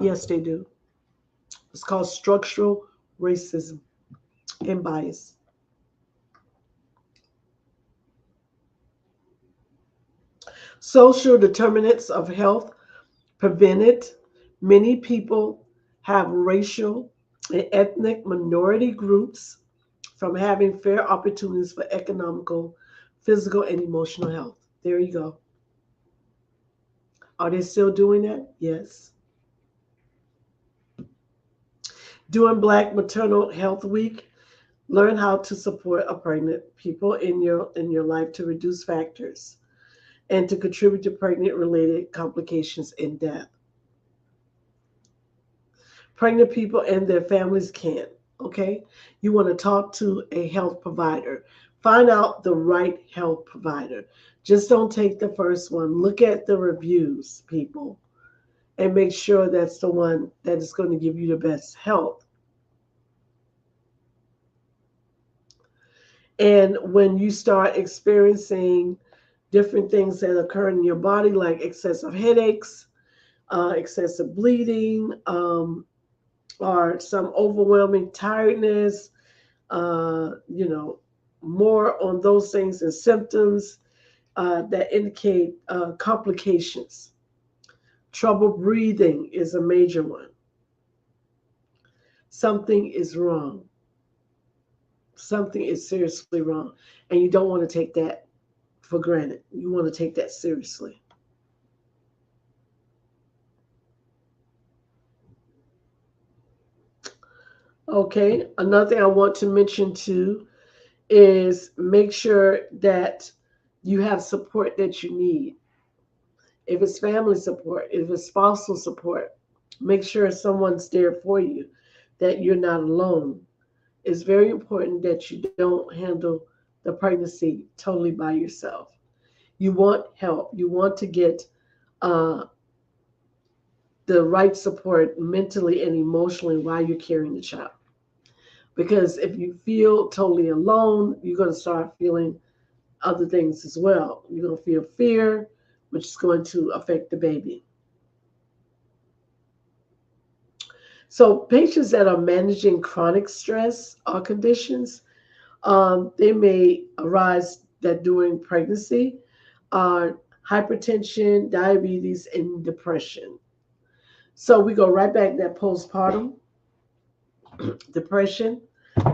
Yes, they do. It's called structural racism and bias. Social determinants of health prevent it. Many people have racial and ethnic minority groups from having fair opportunities for economical, physical, and emotional health. There you go. Are they still doing that? Yes. During Black Maternal Health Week, learn how to support a pregnant people in your life to reduce factors and to contribute to pregnant related complications and death. Pregnant people and their families can't. Okay? You want to talk to a health provider. Find out the right health provider. Just don't take the first one. Look at the reviews, people, and make sure that's the one that is going to give you the best health. And when you start experiencing different things that occur in your body, like excessive headaches, excessive bleeding, or some overwhelming tiredness, you know, more on those things and symptoms that indicate complications. Trouble breathing is a major one. Something is wrong. Something is seriously wrong. And you don't want to take that for granted. You want to take that seriously. Okay, another thing I want to mention too is make sure that you have support that you need. If it's family support, if it's spousal support, make sure someone's there for you, that you're not alone. It's very important that you don't handle the pregnancy totally by yourself. You want help. You want to get uh, the right support mentally and emotionally while you're carrying the child. Because if you feel totally alone, you're going to start feeling other things as well. You're going to feel fear, which is going to affect the baby. So, patients that are managing chronic stress or conditions, they may arise that during pregnancy are hypertension, diabetes, and depression. So we go right back to that postpartum depression.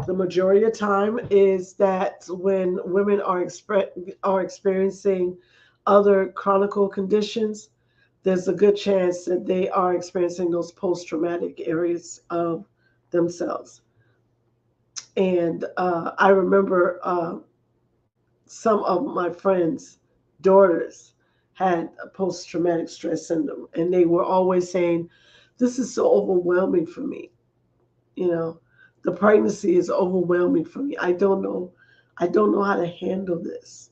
The majority of the time is that when women are experiencing other chronic conditions, there's a good chance that they are experiencing those post-traumatic areas of themselves. And I remember some of my friends' daughters had a post-traumatic stress syndrome, and they were always saying, "This is so overwhelming for me." You know, the pregnancy is overwhelming for me. I don't know how to handle this.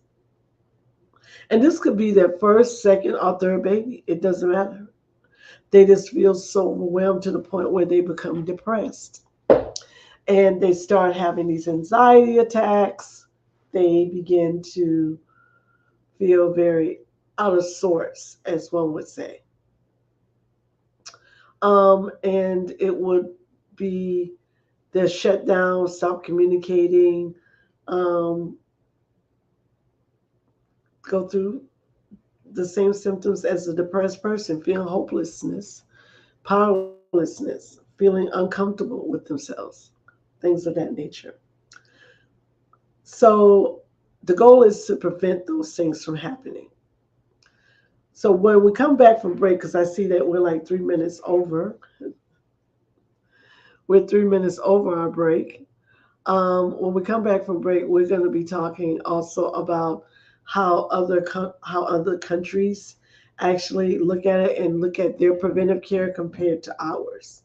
And this could be their first, second, or third baby. It doesn't matter. They just feel so overwhelmed to the point where they become depressed. And they start having these anxiety attacks. They begin to feel very out of sorts, as one would say. And it would be they're shut down, stop communicating, um, go through the same symptoms as a depressed person, feeling hopelessness, powerlessness, feeling uncomfortable with themselves, things of that nature. So the goal is to prevent those things from happening. So when we come back from break, because I see that we're like 3 minutes over, we're 3 minutes over our break. When we come back from break, we're going to be talking also about how other countries actually look at it and look at their preventive care compared to ours.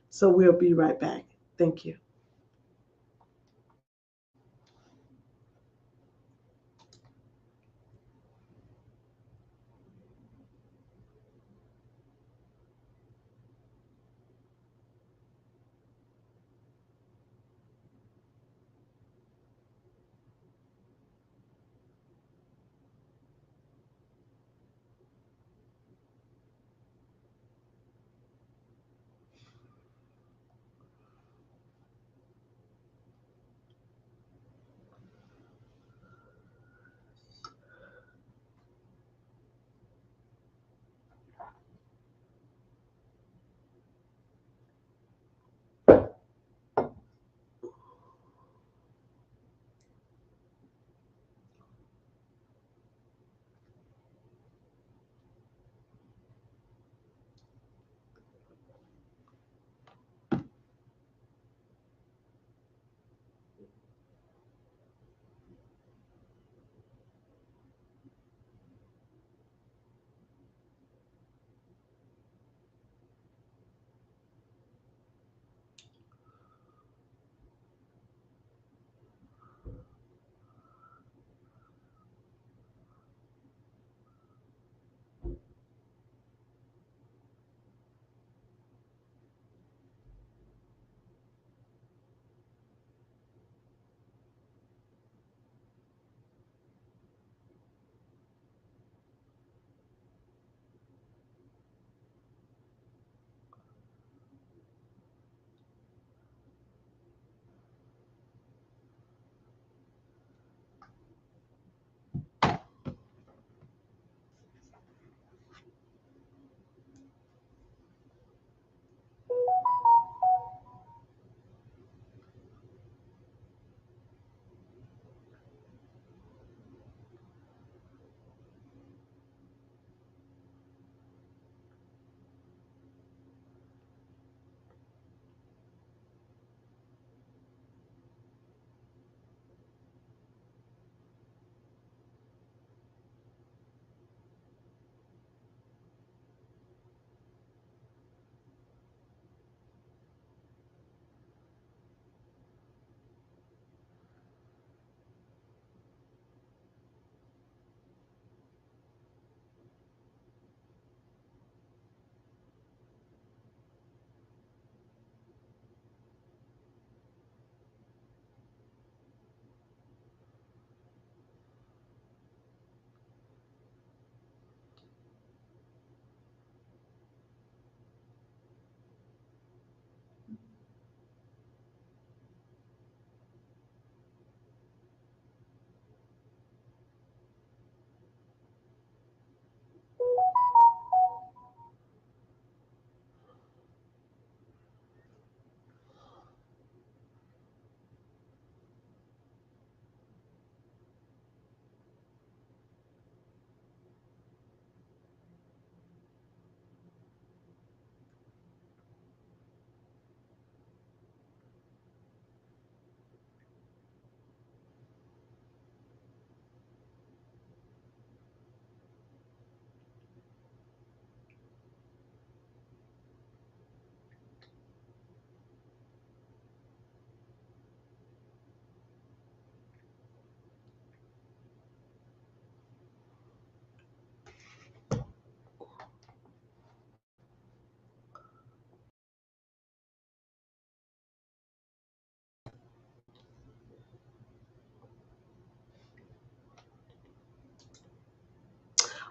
So we'll be right back. Thank you.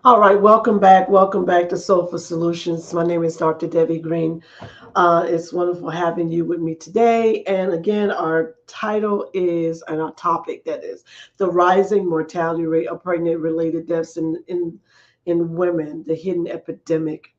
All right, welcome back. Welcome back to Soulful Solutions. My name is Dr. Debbie Green. It's wonderful having you with me today. And again, our title is, and our topic that is, the rising mortality rate of pregnant-related deaths in women, the hidden epidemic.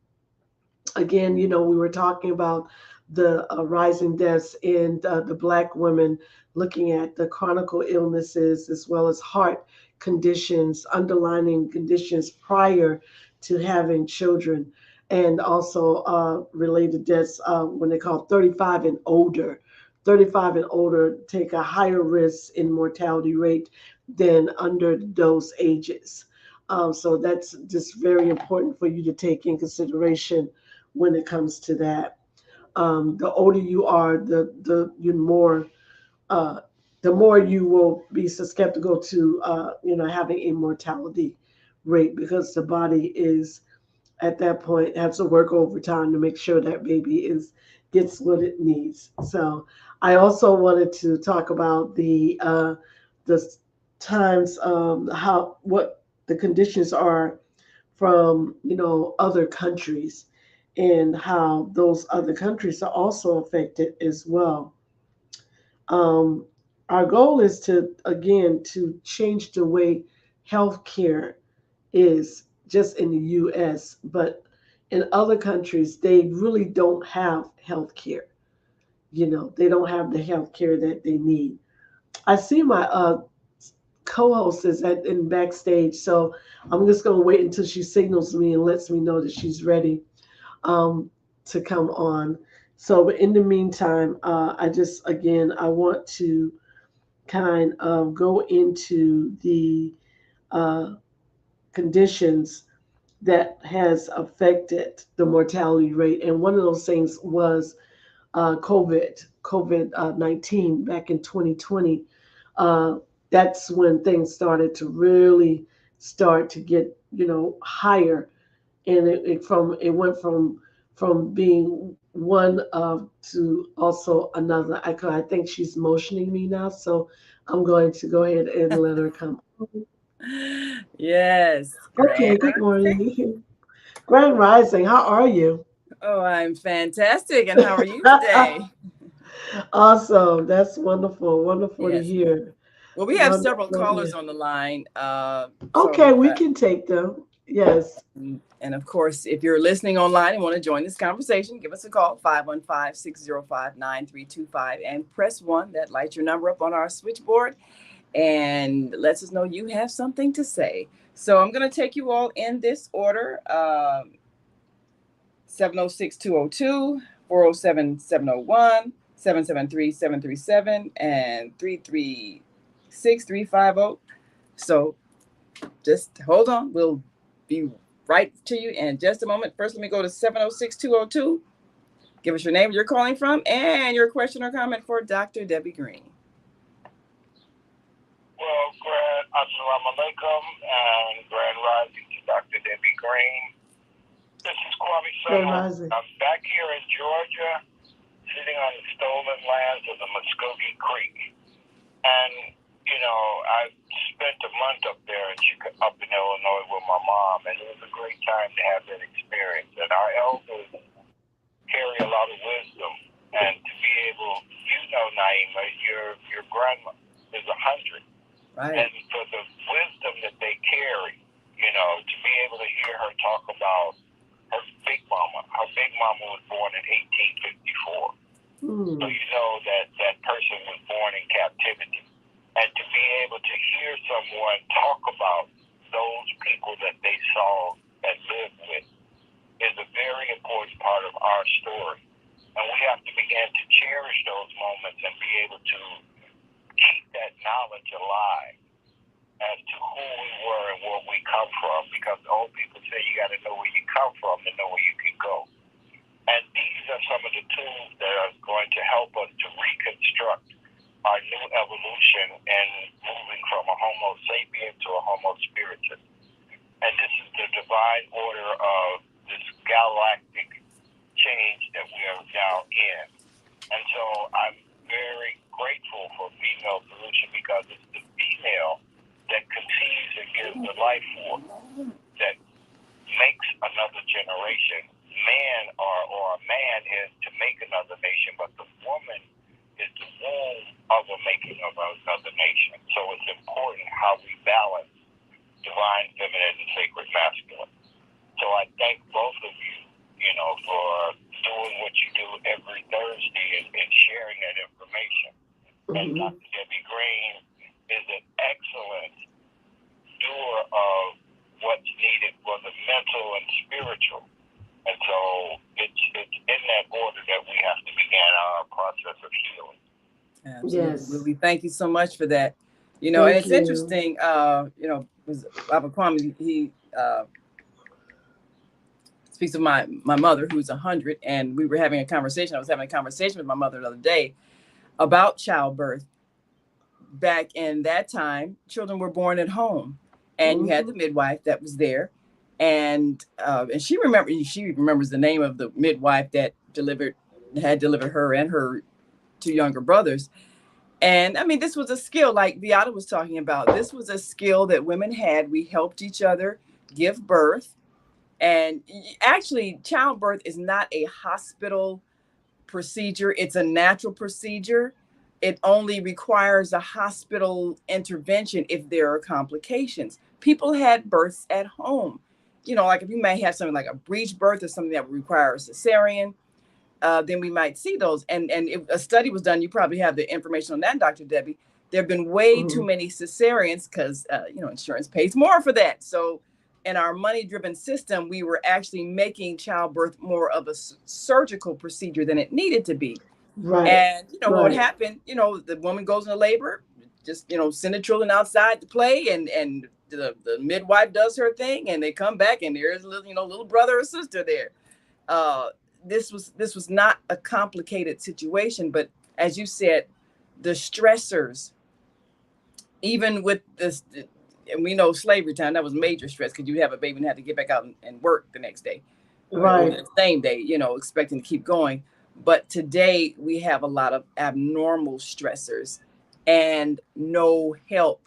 Again, we were talking about the rising deaths in the Black women, looking at the chronic illnesses as well as heart conditions, underlying conditions prior to having children, and also related deaths when they call 35 and older. 35 and older take a higher risk in mortality rate than under those ages. So that's just very important for you to take in consideration when it comes to that. The older you are, uh, the more you will be susceptible to having a mortality rate, because the body is at that point has to work overtime to make sure that baby is gets what it needs. So I also wanted to talk about the times, how what the conditions are from other countries, and how those other countries are also affected as well. um, our goal is to again to change the way healthcare is just in the US, but in other countries they really don't have healthcare. They don't have the healthcare that they need. I see my co-host is in backstage, so I'm just going to wait until she signals me and lets me know that she's ready um, to come on. So, but in the meantime, I just again I want to kind of go into the uh, conditions that has affected the mortality rate, and one of those things was COVID-19 back in 2020. Uh, that's when things started to really start to get higher, and it went from being one to also another. I think she's motioning me now, so I'm going to go ahead and let her come. Yes, Okay, Grand good Rising. morning. Grand Rising, how are you? Oh, I'm fantastic. And how are you today? Awesome. That's wonderful. Wonderful to Yes. hear. Well, we have several Wonderful to callers hear. on the line. Okay, we can take them. Yes. And of course, if you're listening online and want to join this conversation, give us a call, 515-605-9325, and press 1. That lights your number up on our switchboard and lets us know you have something to say. So I'm going to take you all in this order. 706 202, 407 701, 773 737, and 336 350. So just hold on. We'll be right to you in just a moment. First, let me go to 706 202. Give us your name, where you're calling from, and your question or comment for Dr. Debbie Green. Well, Assalamu alaikum and Grand Rising to Dr. Debbie Green. This is Kwame Grand Summer. Rising. I'm back here in Georgia, sitting on the stolen lands of the Muskogee Creek. And, I spent a month up there up in Illinois with my mom, and it was a great time to have that experience. And our elders carry a lot of wisdom. And to be able, Naima, your grandma is 100. Right. And for the wisdom that they carry, to be able to hear her talk about her big mama. Her big mama was born in 1854. Hmm. So that person was born in captivity. And to be able to hear someone talk about those people that they saw and lived with is a very important part of our story. And we have to begin to cherish those moments and be able to keep that knowledge alive as to who we were and where we come from, because old people say you got to know where you come from to know where you can go. And these are some of the tools that are going to help us to reconstruct our new evolution and moving from a Homo sapien to a Homo spiritus. And this is the divine order of this galactic change that we are now in. And so I'm very grateful for female solution, because it's the female that conceives and gives the life force that of the nation. So it's important how we balance divine feminine and sacred masculine. So I thank both of you, for doing what you do every Thursday and sharing that information. And Dr. Debbie Green is an excellent doer of what's needed for the mental and spiritual. And so it's in that order that we have to begin our process of healing. Absolutely. Yes. Thank you so much for that. And it's interesting, Baba Kwame, he speaks of my mother, who's 100, and we were having a conversation. I was having a conversation with my mother the other day about childbirth. Back in that time, children were born at home, and you had the midwife that was there, and she remembers the name of the midwife that had delivered her and her two younger brothers. And I mean, this was a skill, like Beata was talking about. This was a skill that women had. We helped each other give birth. And actually, childbirth is not a hospital procedure. It's a natural procedure. It only requires a hospital intervention if there are complications. People had births at home. Like if you may have something like a breech birth or something that would require a cesarean, then we might see those. And if a study was done, you probably have the information on that, Dr. Debbie. There have been way too many cesareans because, insurance pays more for that. So in our money-driven system, we were actually making childbirth more of a surgical procedure than it needed to be. Right. And, what would happen, the woman goes into labor, just, send the children outside to play, and the midwife does her thing, and they come back, and there's a little brother or sister there. This was not a complicated situation, but as you said, the stressors, even with this, and we know slavery time, that was major stress because you have a baby and have to get back out and work the next day, right? Or the same day, expecting to keep going. But today we have a lot of abnormal stressors and no help.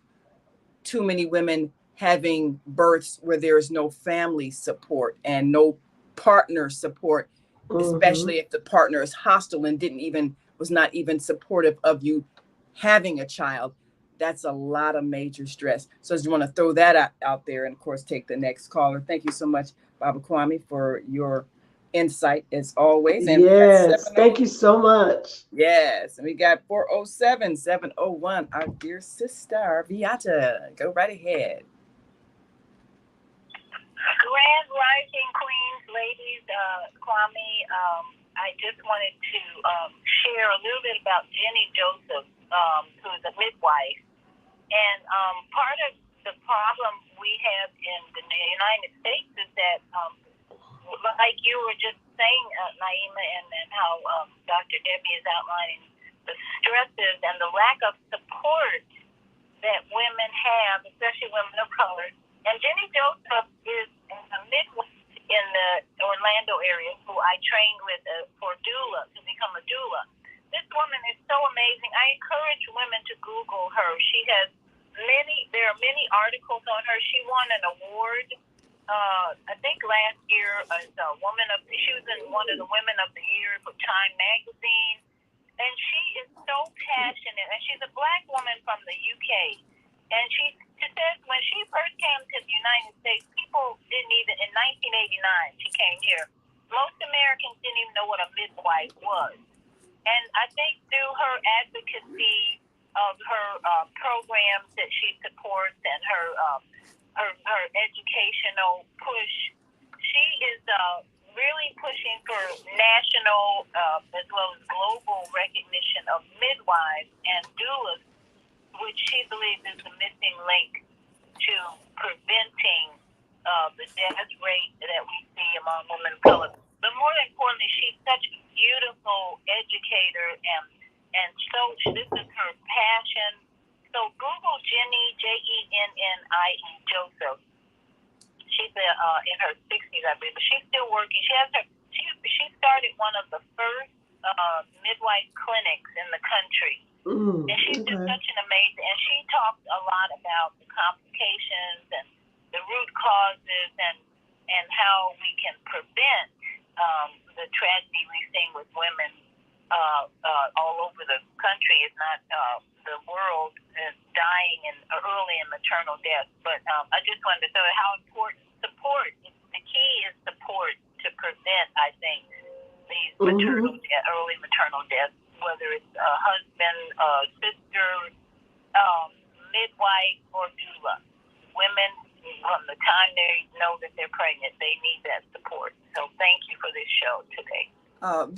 Too many women having births where there is no family support and no partner support, especially if the partner is hostile and was not even supportive of you having a child. That's a lot of major stress. So I just want to throw that out there, and of course take the next caller. Thank you so much, Baba Kwame, for your insight as always. And yes, thank you so much. Yes, and we got 407-701, our dear sister Beata. Go right ahead. Grand Rising Queens, ladies, Kwame. I just wanted to share a little bit about Jenny Joseph, who is a midwife. And part of the problem we have in the United States is that, like you were just saying, Naima, and how Dr. Debbie is outlining the stresses and the lack of support that women have, especially women of color. And Jenny Joseph is a midwife in the Orlando area who I trained with for doula, to become a doula. This woman is so amazing. I encourage women to Google her. She has there are many articles on her. She won an award, I think last year, as she was in one of the Women of the Year for Time magazine. And she is so passionate. And she's a Black woman from the UK. And she says when she first came to the United States, people didn't even, in 1989, she came here, most Americans didn't even know what a midwife was. And I think through her advocacy of her programs that she supports and her educational push, she is really pushing for national as well as global recognition of midwives and doulas, which she believes is the missing link to preventing the death rate that we see among women of color. But more importantly, she's such a beautiful educator, and so this is her passion. So Google Jenny, Jennie Joseph. She's in her 60s, I believe, but she's still working. She started one of the first midwife clinics in the country. And she's just such an amazing, and she talks a lot about the complications and the root causes and how we can prevent the tragedy we've seen with women all over the country, if not the world, dying early in maternal death. But I just wanted to say how important support. The key is support to prevent, I think, these early maternal deaths, whether it's a husband, sister, midwife, or doula. Women, from the time they know that they're pregnant, they need that support. So thank you for this show today.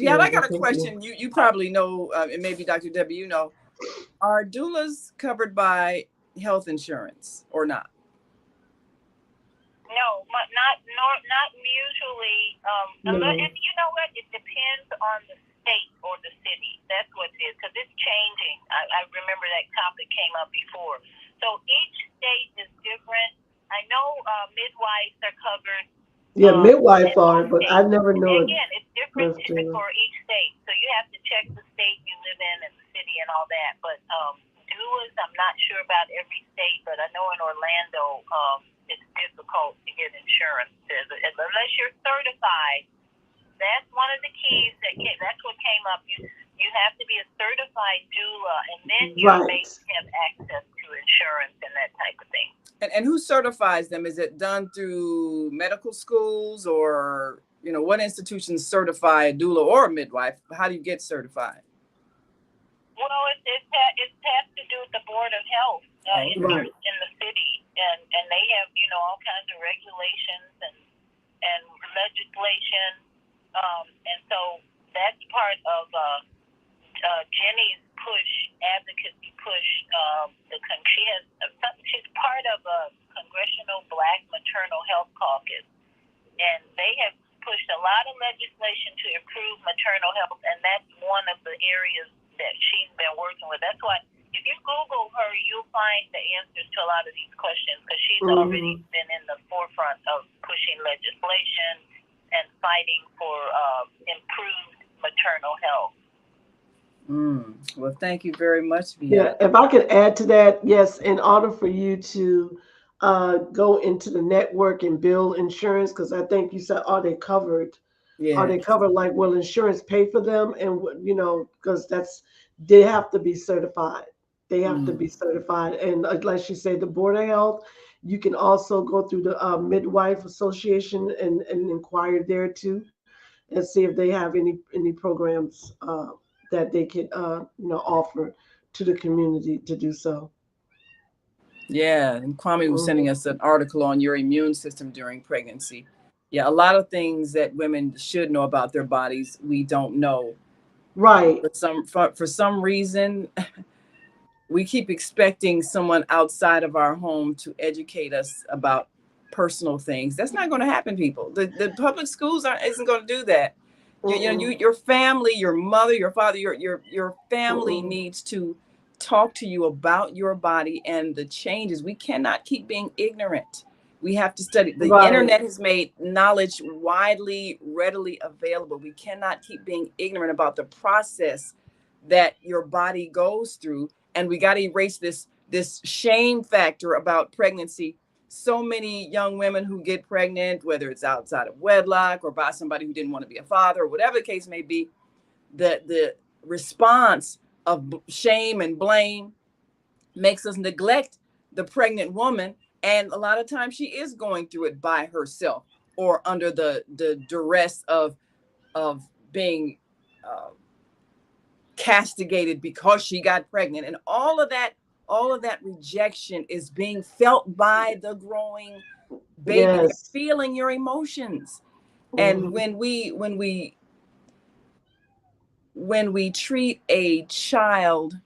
Yeah, I got a question. You probably know, and maybe Dr. Debbie, you know, are doulas covered by health insurance or not? No, not usually. And you know what? It depends on the state or the city. That's what it is, because it's changing. I remember that topic came up before. So each state is different. I know midwives are covered. Yeah, midwife are, but I never know. Again, it's different for each state. So you have to check the state you live in and the city and all that. But doulas, I'm not sure about every state, but I know in Orlando, it's difficult to get insurance unless you're certified. That's one of the keys that's what came up. You have to be a certified doula, and then you may have access to insurance and that type of thing. And who certifies them? Is it done through medical schools, or, you know, what institutions certify a doula or a midwife? How do you get certified? Well, it has to do with the Board of Health in the city, and they have, you know, all kinds of regulations and legislation, and so that's part of Jenny's advocacy push. She's part of a Congressional Black Maternal Health Caucus, and they have pushed a lot of legislation to improve maternal health, and that's one of the areas that she's been working with. That's why if you Google her, you'll find the answers to a lot of these questions, because she's already been in the forefront of pushing legislation and fighting for improved maternal health. Well, thank you very much, Via. Yeah, if I could add to that, yes, in order for you to go into the network and build insurance, because I think you said, are they covered? Yeah. Are they covered? Like, will insurance pay for them? And, you know, because they have to be certified. They have to be certified. And like she said, the Board of Health, you can also go through the Midwife Association and inquire there too, and see if they have any programs that they could offer to the community to do so. Yeah, and Kwame was sending us an article on your immune system during pregnancy. Yeah, a lot of things that women should know about their bodies we don't know. Right. But for some reason, we keep expecting someone outside of our home to educate us about personal things. That's not going to happen, people. The public schools isn't going to do that. Your family, your mother, your father, your family needs to talk to you about your body and the changes. We cannot keep being ignorant. We have to study. The internet has made knowledge readily available. We cannot keep being ignorant about the process that your body goes through. And we got to erase this shame factor about pregnancy. So many young women who get pregnant, whether it's outside of wedlock or by somebody who didn't want to be a father or whatever the case may be, the response of shame and blame makes us neglect the pregnant woman. And a lot of times she is going through it by herself or under the duress of being castigated because she got pregnant. And all of that rejection is being felt by the growing baby. They're feeling your emotions. And when we treat a child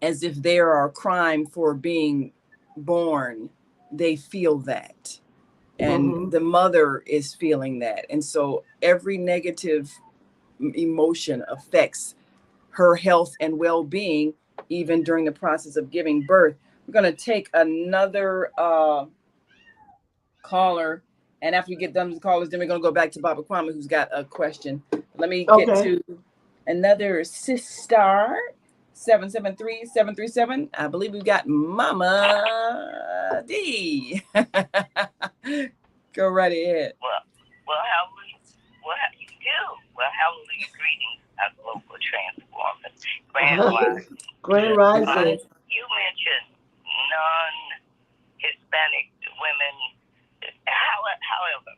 as if they are a crime for being born, they feel that. And the mother is feeling that. And so every negative emotion affects her health and well-being, even during the process of giving birth. We're going to take another caller. And after we get done with the callers, then we're going to go back to Baba Kwame, who's got a question. Let me get to another sister. 773-737. I believe we've got Mama D. Go right ahead. Well, hallelujah. Well, you do. Well, hallelujah. Greetings. as a local transformer. Grand Rising. Grand Rising. You mentioned non-Hispanic women. However,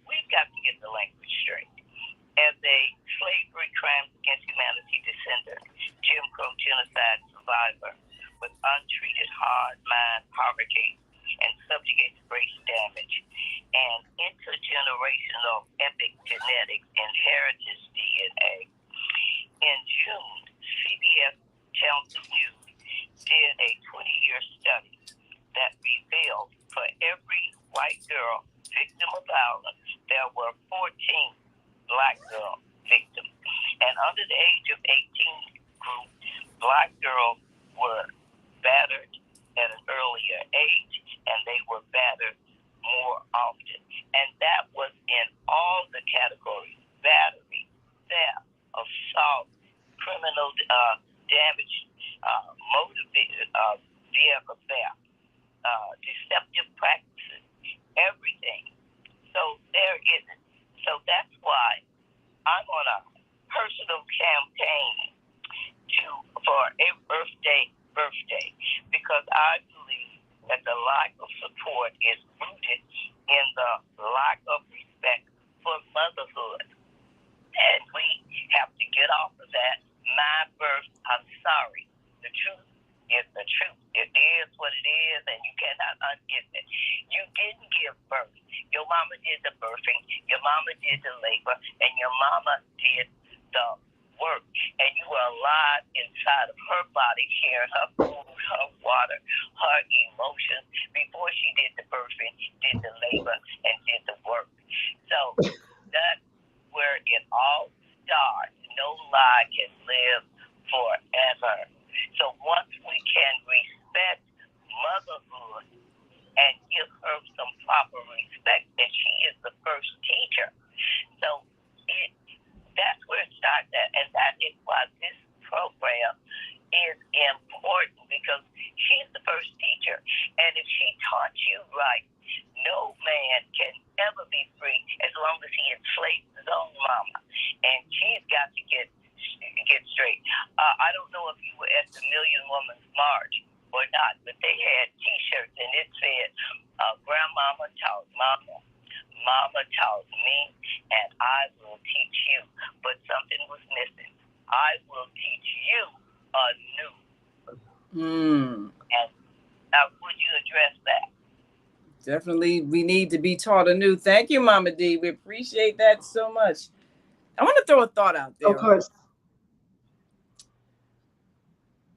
we've got to get the language straight. As a slavery crimes against humanity descendant, Jim Crow genocide survivor with untreated hard mind poverty and subjugated race damage, and intergenerational epigenetics inheritance DNA. In June, CBS Channel 2 News did a 20-year study that revealed for every white girl victim of violence, there were 14 black girl victims. And under the age of 18 group, black girls were battered at an earlier age, and they were battered more often. And that was in all the categories: battery, theft, assault, criminal damage, motor vehicle theft, deceptive practices, everything. So there isn't. So that's why I'm on a personal campaign for a birthday, because I believe that the lack of support is rooted in the lack of respect for motherhood. And we have to get off of that. My birth, I'm sorry. The truth is the truth. It is what it is, and you cannot undo it. You didn't give birth. Your mama did the birthing, your mama did the labor, and your mama did the work. And you were alive inside of her body, sharing her food, her water, her emotions before she did the birthing, did the labor, and did the work. So that's where it all starts. No lie can live forever. So once we can respect motherhood and give her some proper respect, that she is the first teacher. So that's where it starts at, and that is why this program is important, because she's the first teacher. And if she taught you right, no man can ever be free as long as he enslaves his own mama. And she's got to get straight. I don't know if you were at the Million Women's March or not, but they had T-shirts, and it said, "Grandmama taught mama, mama taught me, and I will teach you." But something was missing. I will teach you anew. And would you address that? Definitely, we need to be taught anew. Thank you, Mama D. We appreciate that so much. I want to throw a thought out there. Of course.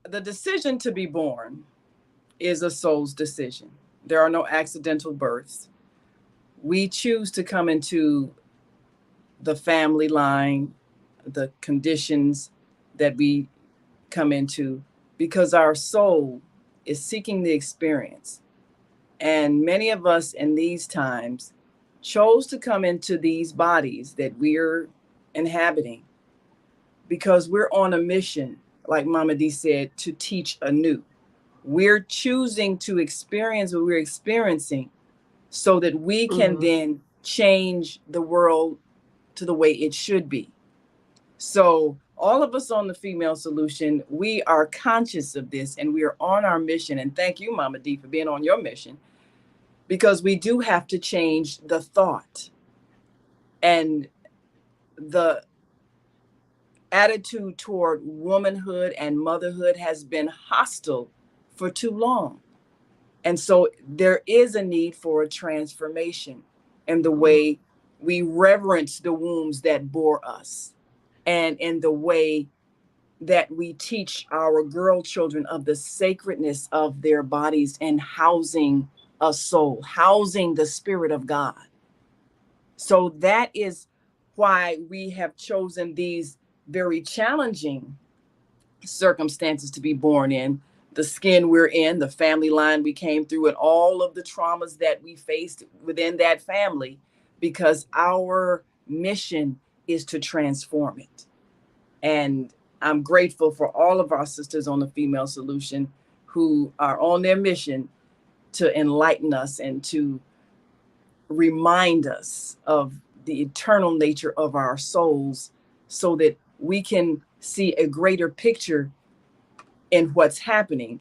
The decision to be born is a soul's decision. There are no accidental births. We choose to come into the family line, the conditions that we come into, because our soul is seeking the experience. And many of us in these times chose to come into these bodies that we're inhabiting because we're on a mission, like Mama D said, to teach anew. We're choosing to experience what we're experiencing so that we can then change the world to the way it should be. So all of us on the Female Solution, we are conscious of this, and we are on our mission. And thank you, Mama D, for being on your mission, because we do have to change the thought. And the attitude toward womanhood and motherhood has been hostile for too long. And so there is a need for a transformation in the way we reverence the wombs that bore us, and in the way that we teach our girl children of the sacredness of their bodies and housing a soul, housing the Spirit of God. So that is why we have chosen these very challenging circumstances to be born in, the skin we're in, the family line we came through, and all of the traumas that we faced within that family, because our mission is to transform it. And I'm grateful for all of our sisters on the Female Solution who are on their mission to enlighten us and to remind us of the eternal nature of our souls, so that we can see a greater picture in what's happening.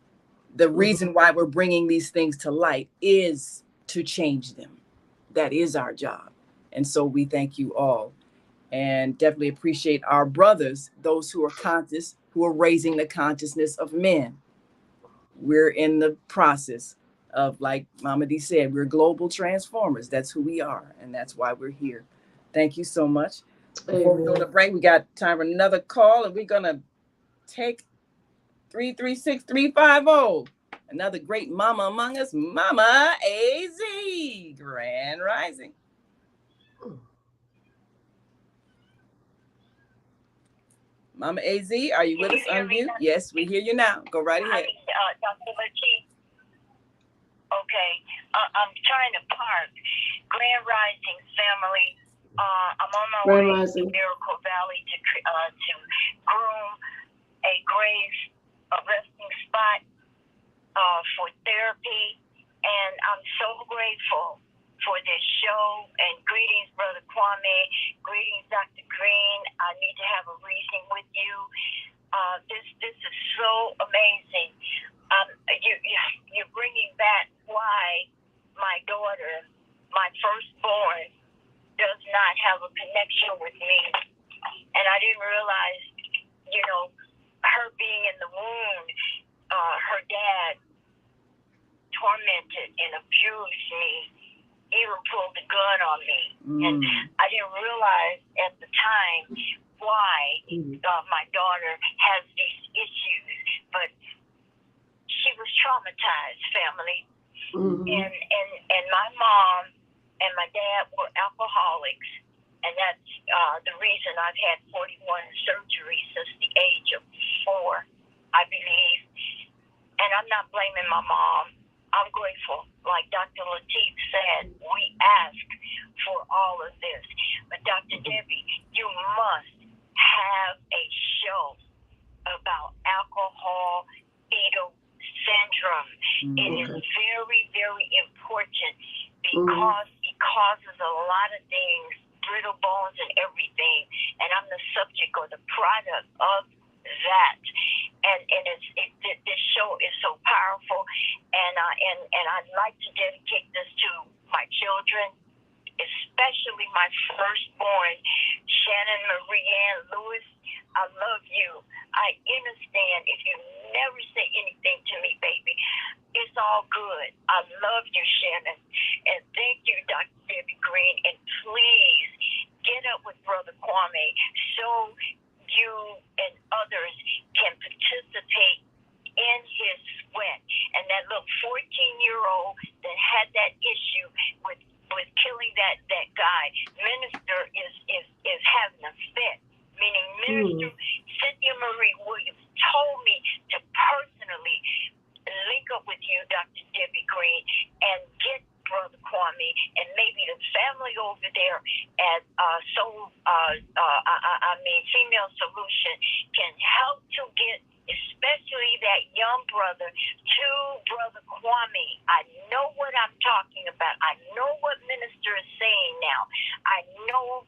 The reason why we're bringing these things to light is to change them. That is our job. And so we thank you all and definitely appreciate our brothers, those who are conscious, who are raising the consciousness of men. We're in the process of, like Mama D said, we're global transformers. That's who we are, and that's why we're here. Thank you so much. Before we go to break, we got time for another call, and we're going to take 336-350. Another great mama among us, Mama AZ. Grand Rising. Mama AZ, are you with us? Unmute? Yes, we hear you now. Go right ahead. Dr. Latif. Okay, I'm trying to park. Grand Rising family. I'm on my way to Miracle Valley to groom a grave, a resting spot for therapy, and I'm so grateful for this show. And greetings, Brother Kwame. Greetings, Dr. Green. I need to have a reasoning with you. This is so amazing. You're bringing back why my daughter, my firstborn, does not have a connection with me. And I didn't realize, her being in the womb, her dad tormented and abused me, even pulled the gun on me. And I didn't realize at the time why my daughter has these issues, but she was traumatized, family. And my mom and my dad were alcoholics, and that's the reason I've had 41 surgeries since the age of 4, I believe. And I'm not blaming my mom. I'm grateful. Like Dr. Latif said, we ask for all of this. But Dr. Debbie, you must have a show about alcohol fetal syndrome. It is very, very important because it causes a lot of things, brittle bones and everything. And I'm the subject or the product of that. And this show is so powerful. And I'd like to dedicate this to my children, especially my firstborn, Shannon Marie Ann Lewis. I love you. I understand if you never say anything to me, baby. It's all good. I love you, Shannon. And thank you, Dr. Debbie Green. And please get up with Brother Kwame so you and others can participate in his sweat. And that little 14-year-old that had that issue with killing that guy, Minister is having a fit. Meaning Minister Cynthia Marie Williams told me to personally link up with you, Dr. Debbie Green, and get Brother Kwame and maybe the family over there at Female Solution can help to get especially that young brother to Brother Kwame. I know what I'm talking about. I know what Minister is saying now. I know.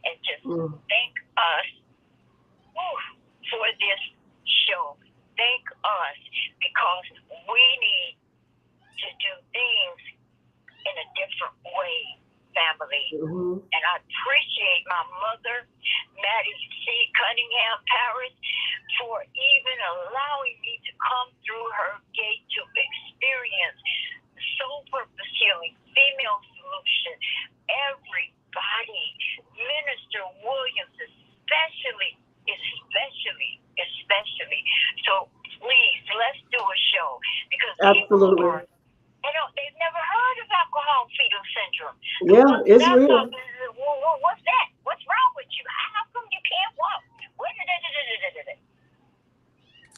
And just thank us for this show. Thank us because we need to do things in a different way, family. And I appreciate my mother, Maddie C. Cunningham Paris, for even allowing me to come through her gate to experience soul purpose healing, female solution, everybody, Minister Williams especially. So please, let's do a show because absolutely. They've never heard of alcohol fetal syndrome. Yeah, it's real. What's that? What's wrong with you? How come you can't walk?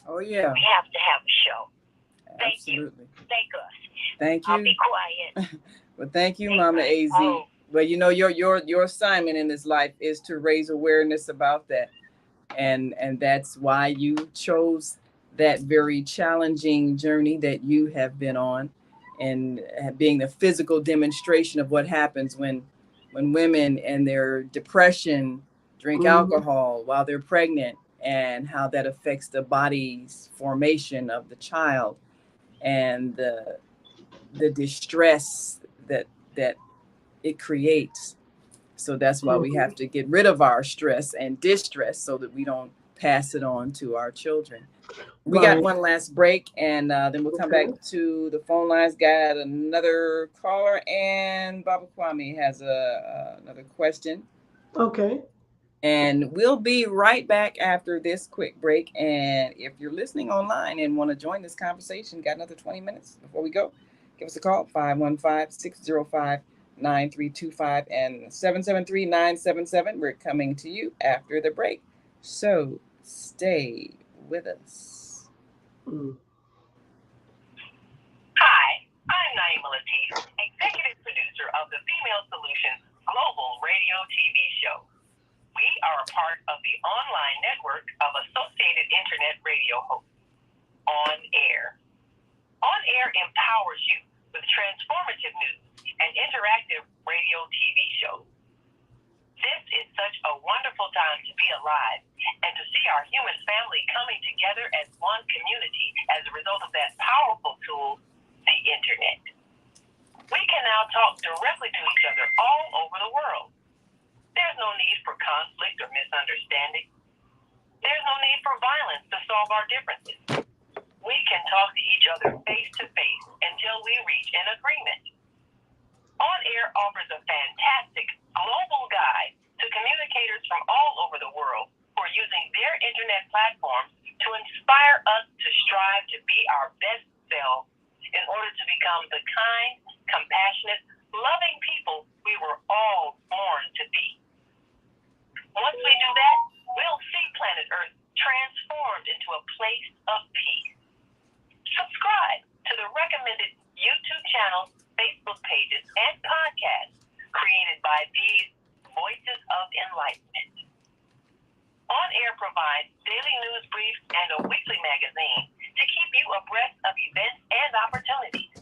Oh, yeah. We have to have a show. Absolutely. Thank us. Thank you. I'll be quiet. Well, thank you, Mama AZ. Well, your assignment in this life is to raise awareness about that. And that's why you chose that very challenging journey that you have been on, and being the physical demonstration of what happens when women and their depression drink Mm-hmm. alcohol while they're pregnant, and how that affects the body's formation of the child, and the distress that it creates. So that's why we Mm-hmm. have to get rid of our stress and distress so that we don't pass it on to our children. We got Right. one last break, and then we'll come back Okay. to the phone lines. Got another caller, and Baba Kwame has another question. Okay. And we'll be right back after this quick break. And if you're listening online and want to join this conversation, got another 20 minutes before we go, give us a call, 515-605-9325 and 773-977. We're coming to you after the break. So stay with us. Mm. Hi, I'm Naima Latif, executive producer of the Female Solutions Global Radio TV show. We are a part of the online network of Associated Internet Radio hosts, On Air. On Air empowers you with transformative news and interactive radio TV shows. This is such a wonderful time to be alive and to see our human family coming together as one community as a result of that powerful tool, the internet. We can now talk directly to each other all over the world. There's no need for conflict or misunderstanding. There's no need for violence to solve our differences. We can talk to each other face to face until we reach an agreement. On Air offers a fantastic global guide to communicators from all over the world who are using their internet platforms to inspire us to strive to be our best selves in order to become the kind, compassionate, loving people we were all born to be. Once we do that, we'll see planet Earth transformed into a place of peace. Subscribe to the recommended YouTube channels, Facebook pages, and podcasts created by these Voices of Enlightenment. On Air provides daily news briefs and a weekly magazine to keep you abreast of events and opportunities.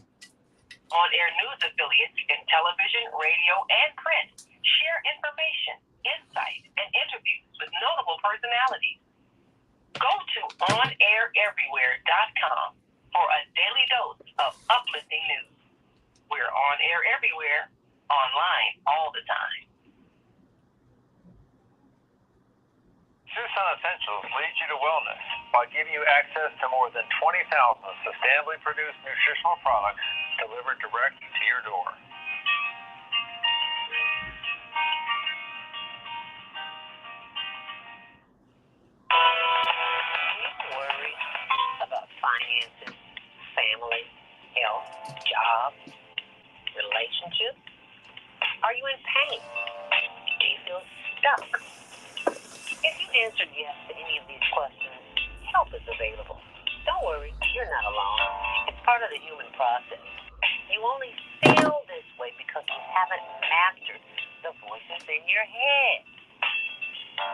On Air news affiliates in television, radio, and print share information, insight, and interviews with notable personalities. Go to onaireverywhere.com for a daily dose of uplifting news. We're on air everywhere, online all the time. Tucson Essentials leads you to wellness by giving you access to more than 20,000 sustainably produced nutritional products delivered direct to your door. Do you worry about finances, family, health, job, relationships? Are you in pain? Do you feel stuck? If you answered yes to any of these questions, help is available. Don't worry, you're not alone. It's part of the human process. You only feel this way because you haven't mastered the voices in your head.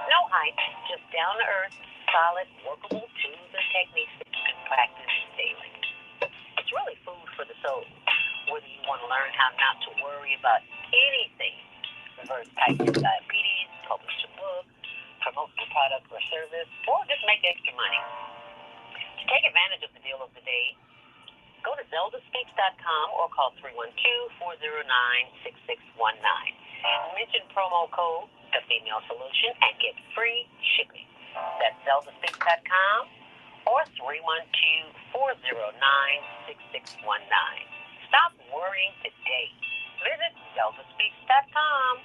No hype, just down to earth, solid, workable tools and techniques that you can practice daily. It's really food for the soul. Whether you want to learn how not to worry about anything, reverse type 2 diabetes, publish a book, promote your product or service, or just make extra money. To take advantage of the deal of the day, go to zeldaspeaks.com or call 312-409-6619. Mention promo code The Female Solution and get free shipping. That's zeldaspeaks.com or 312-409-6619. Stop worrying today. Visit zeldaspeaks.com.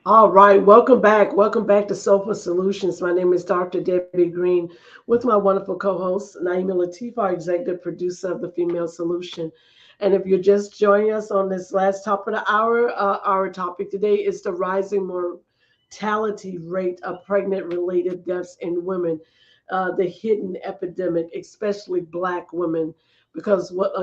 All right, welcome back. Welcome back to Soulful Solutions. My name is Dr. Debbie Green with my wonderful co-host, Naima Latif, our executive producer of the Female Solution. And if you're just joining us on this last top of the hour, our topic today is the rising mortality rate of pregnant-related deaths in women, the hidden epidemic, especially Black women. Because what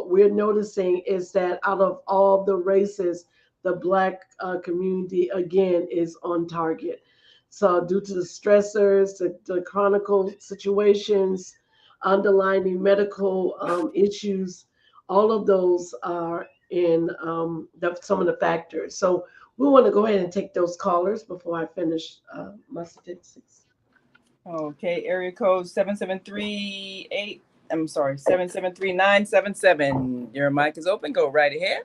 we're noticing is that out of all the races, the Black community again is on target. So due to the stressors, the chronic situations, underlying medical issues, all of those are in some of the factors. So we want to go ahead and take those callers before I finish my statistics. Okay, area code 7738. I'm sorry, 773-977. Your mic is open. Go right ahead.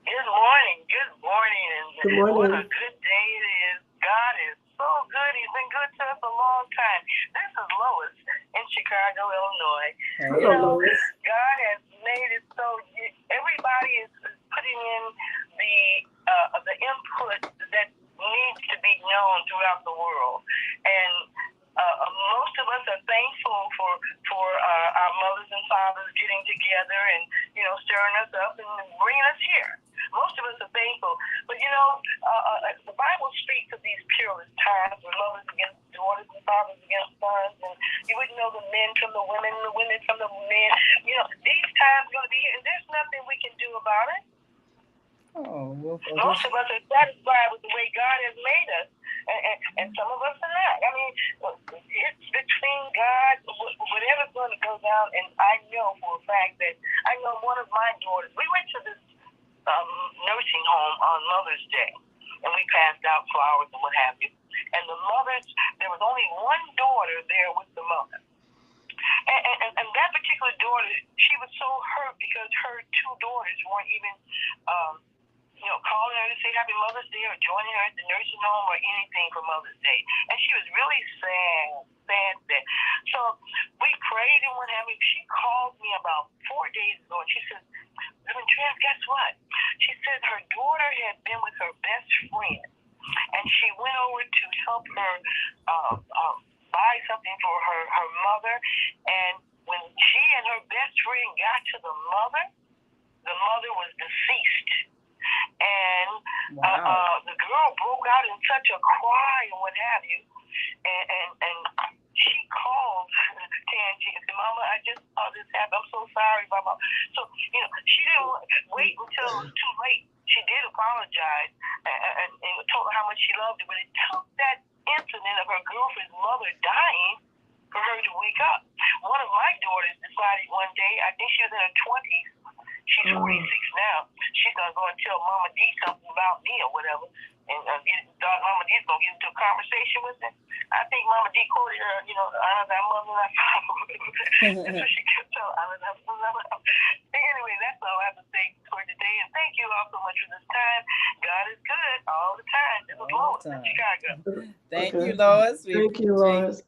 Good morning. Good morning. Good And what a morning. good day it is. God is so good. He's been good to us a long time. This is Lois in Chicago, Illinois. You Hello, know, Lois. God has made it so everybody is putting in the input that needs to be known throughout the world. And most of us are thankful for our mothers and fathers getting together and, stirring us up and bringing us here. Most of us are thankful. But, the Bible speaks of these peerless times where mothers against daughters and fathers against sons. And you wouldn't know the men from the women and the women from the men. These times are going to be here, and there's nothing we can do about it. Oh, well, most of us are satisfied with the way God has made us, and some of us are not. I mean, it's between God, whatever's going to go down, and I know for a fact that I know one of my daughters, we went to this nursing home on Mother's Day, and we passed out flowers and what have you, and the mothers, there was only one daughter there with the mother. And that particular daughter, she was so hurt because her two daughters weren't even calling her to say Happy Mother's Day or joining her at the nursing home or anything for Mother's Day. And she was really sad. So we prayed and what have you. She called me about 4 days ago and she said, Reverend Trav, guess what? She said her daughter had been with her best friend and she went over to help her buy something for her mother. And when she and her best friend got to the mother was deceased. And wow. The girl broke out in such a cry and what have you. And she called Tangie and said, Mama, I just saw this happen. I'm so sorry, Mama. So, she didn't wait until it was too late. She did apologize and told her how much she loved her. But it took that incident of her girlfriend's mother dying for her to wake up. One of my daughters decided one day, I think she was in her 20s, she's 46 now, she's going to go and tell Mama D something about me or whatever. And thought Mama D's going to get into a conversation with her. I think Mama D quoted her, honor thy mother and thy father. That's what she kept telling, honor thy mother. Anyway, that's all I have to say for today. And thank you all so much for this time. God is good all the time. This is Lois in Chicago. Thank you, Lois. Thank you, Lois.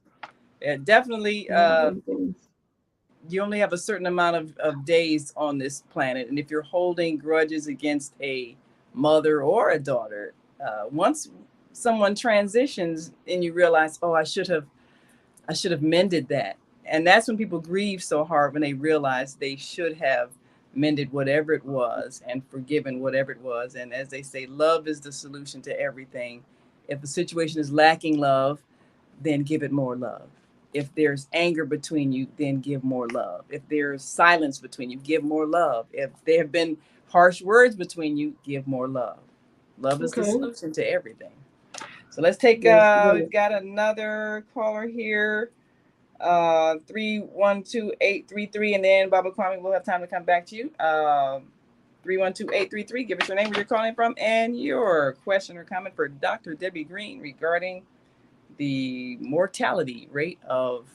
Definitely, you only have a certain amount of days on this planet. And if you're holding grudges against a mother or a daughter, once someone transitions and you realize, oh, I should have mended that. And that's when people grieve so hard, when they realize they should have mended whatever it was and forgiven whatever it was. And as they say, love is the solution to everything. If the situation is lacking love, then give it more love. If there's anger between you, then give more love. If there's silence between you, give more love. If there have been harsh words between you, give more love. Love is the solution to everything. So let's take, we've got another caller here, 312-833, and then Baba Kwame, we'll have time to come back to you. 312-833, give us your name, where you're calling from, and your question or comment for Dr. Debbie Green regarding the mortality rate of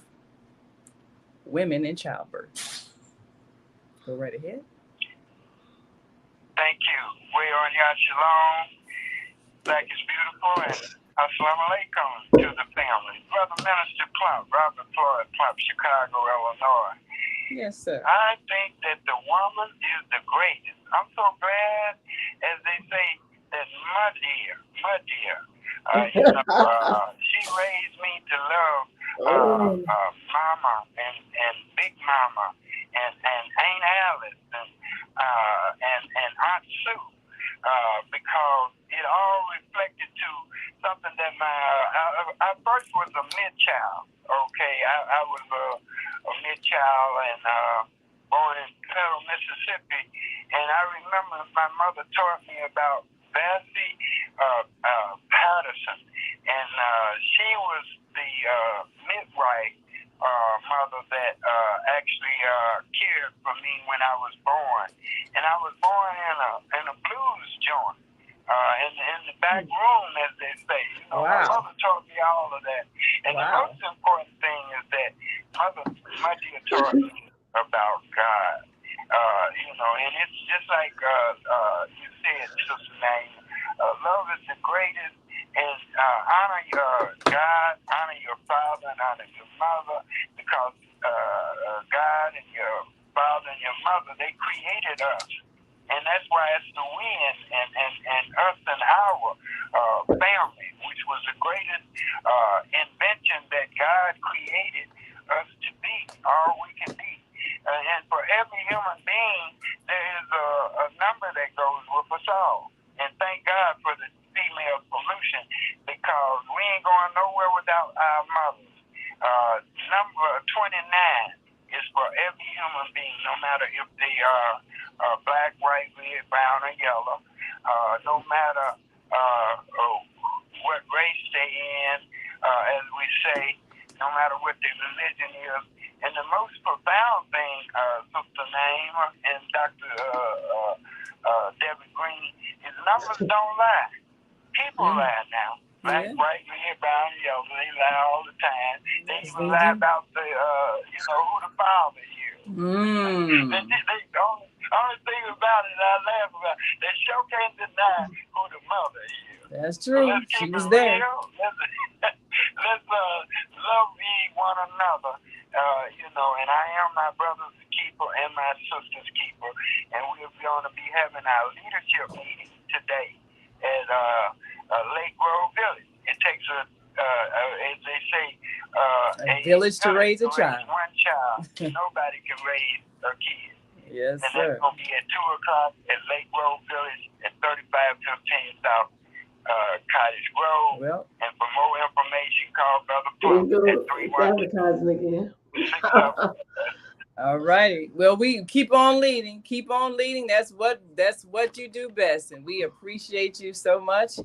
women in childbirth. Go right ahead. Thank you. We are on Yad Shalom. Black is beautiful, and assalamu alaikum to the family. Brother Minister Plump, Robert Floyd Plump, Chicago, Illinois. Yes, sir. I think that the woman is the greatest. I'm so glad, as they say, that my dear, she raised me to love Mama and Big Mama and Aunt Alice and Aunt Sue, because it all reflected I was a mid-child and born in Federal, Mississippi. And I remember my mother taught me about Bessie Patterson. And she was the midwife mother that actually cared for me when I was born. And I was born in a blues joint. In the back room, as they say. My mother taught me all of that. And the most important thing is that my dear taught me about God. And it's just like you said, Sister Name, love is the greatest. And honor your God, honor your father, and honor your mother, because God and your father and your mother, they created us. And that's why it's the we and us and our family, which was the greatest invention that God created us to be, all we can be. And for every human being, there is a number that goes with us all. And thank God for the female solution, because we ain't going nowhere without our mothers. Number 29 is for every human being, no matter if they are black, white, red, brown, or yellow, no matter what race they in, as we say, no matter what their religion is. And the most profound thing, Sister Name and Dr. Debbie Green, is numbers don't lie. People lie now. Black, white, red, brown, yellow, they lie all the time. They even lie about the, who the father is. The only thing about it, I laugh about, they sure can't deny who the mother is. That's true. So she was there. Let's love one another. And I am my brother's keeper and my sister's keeper. And we're going to be having our leadership meeting today at Lake Grove Village. It takes as they say, a village to raise a child. One child. Nobody can raise a kid. Yes, and sir. that's going to be at 2 o'clock at Lake Grove Village at 3515 South Cottage Grove. Well, and for more information, call Brother Pump at 312. Advertising again. All righty. Well, we keep on leading. Keep on leading. That's what you do best. And we appreciate you so much.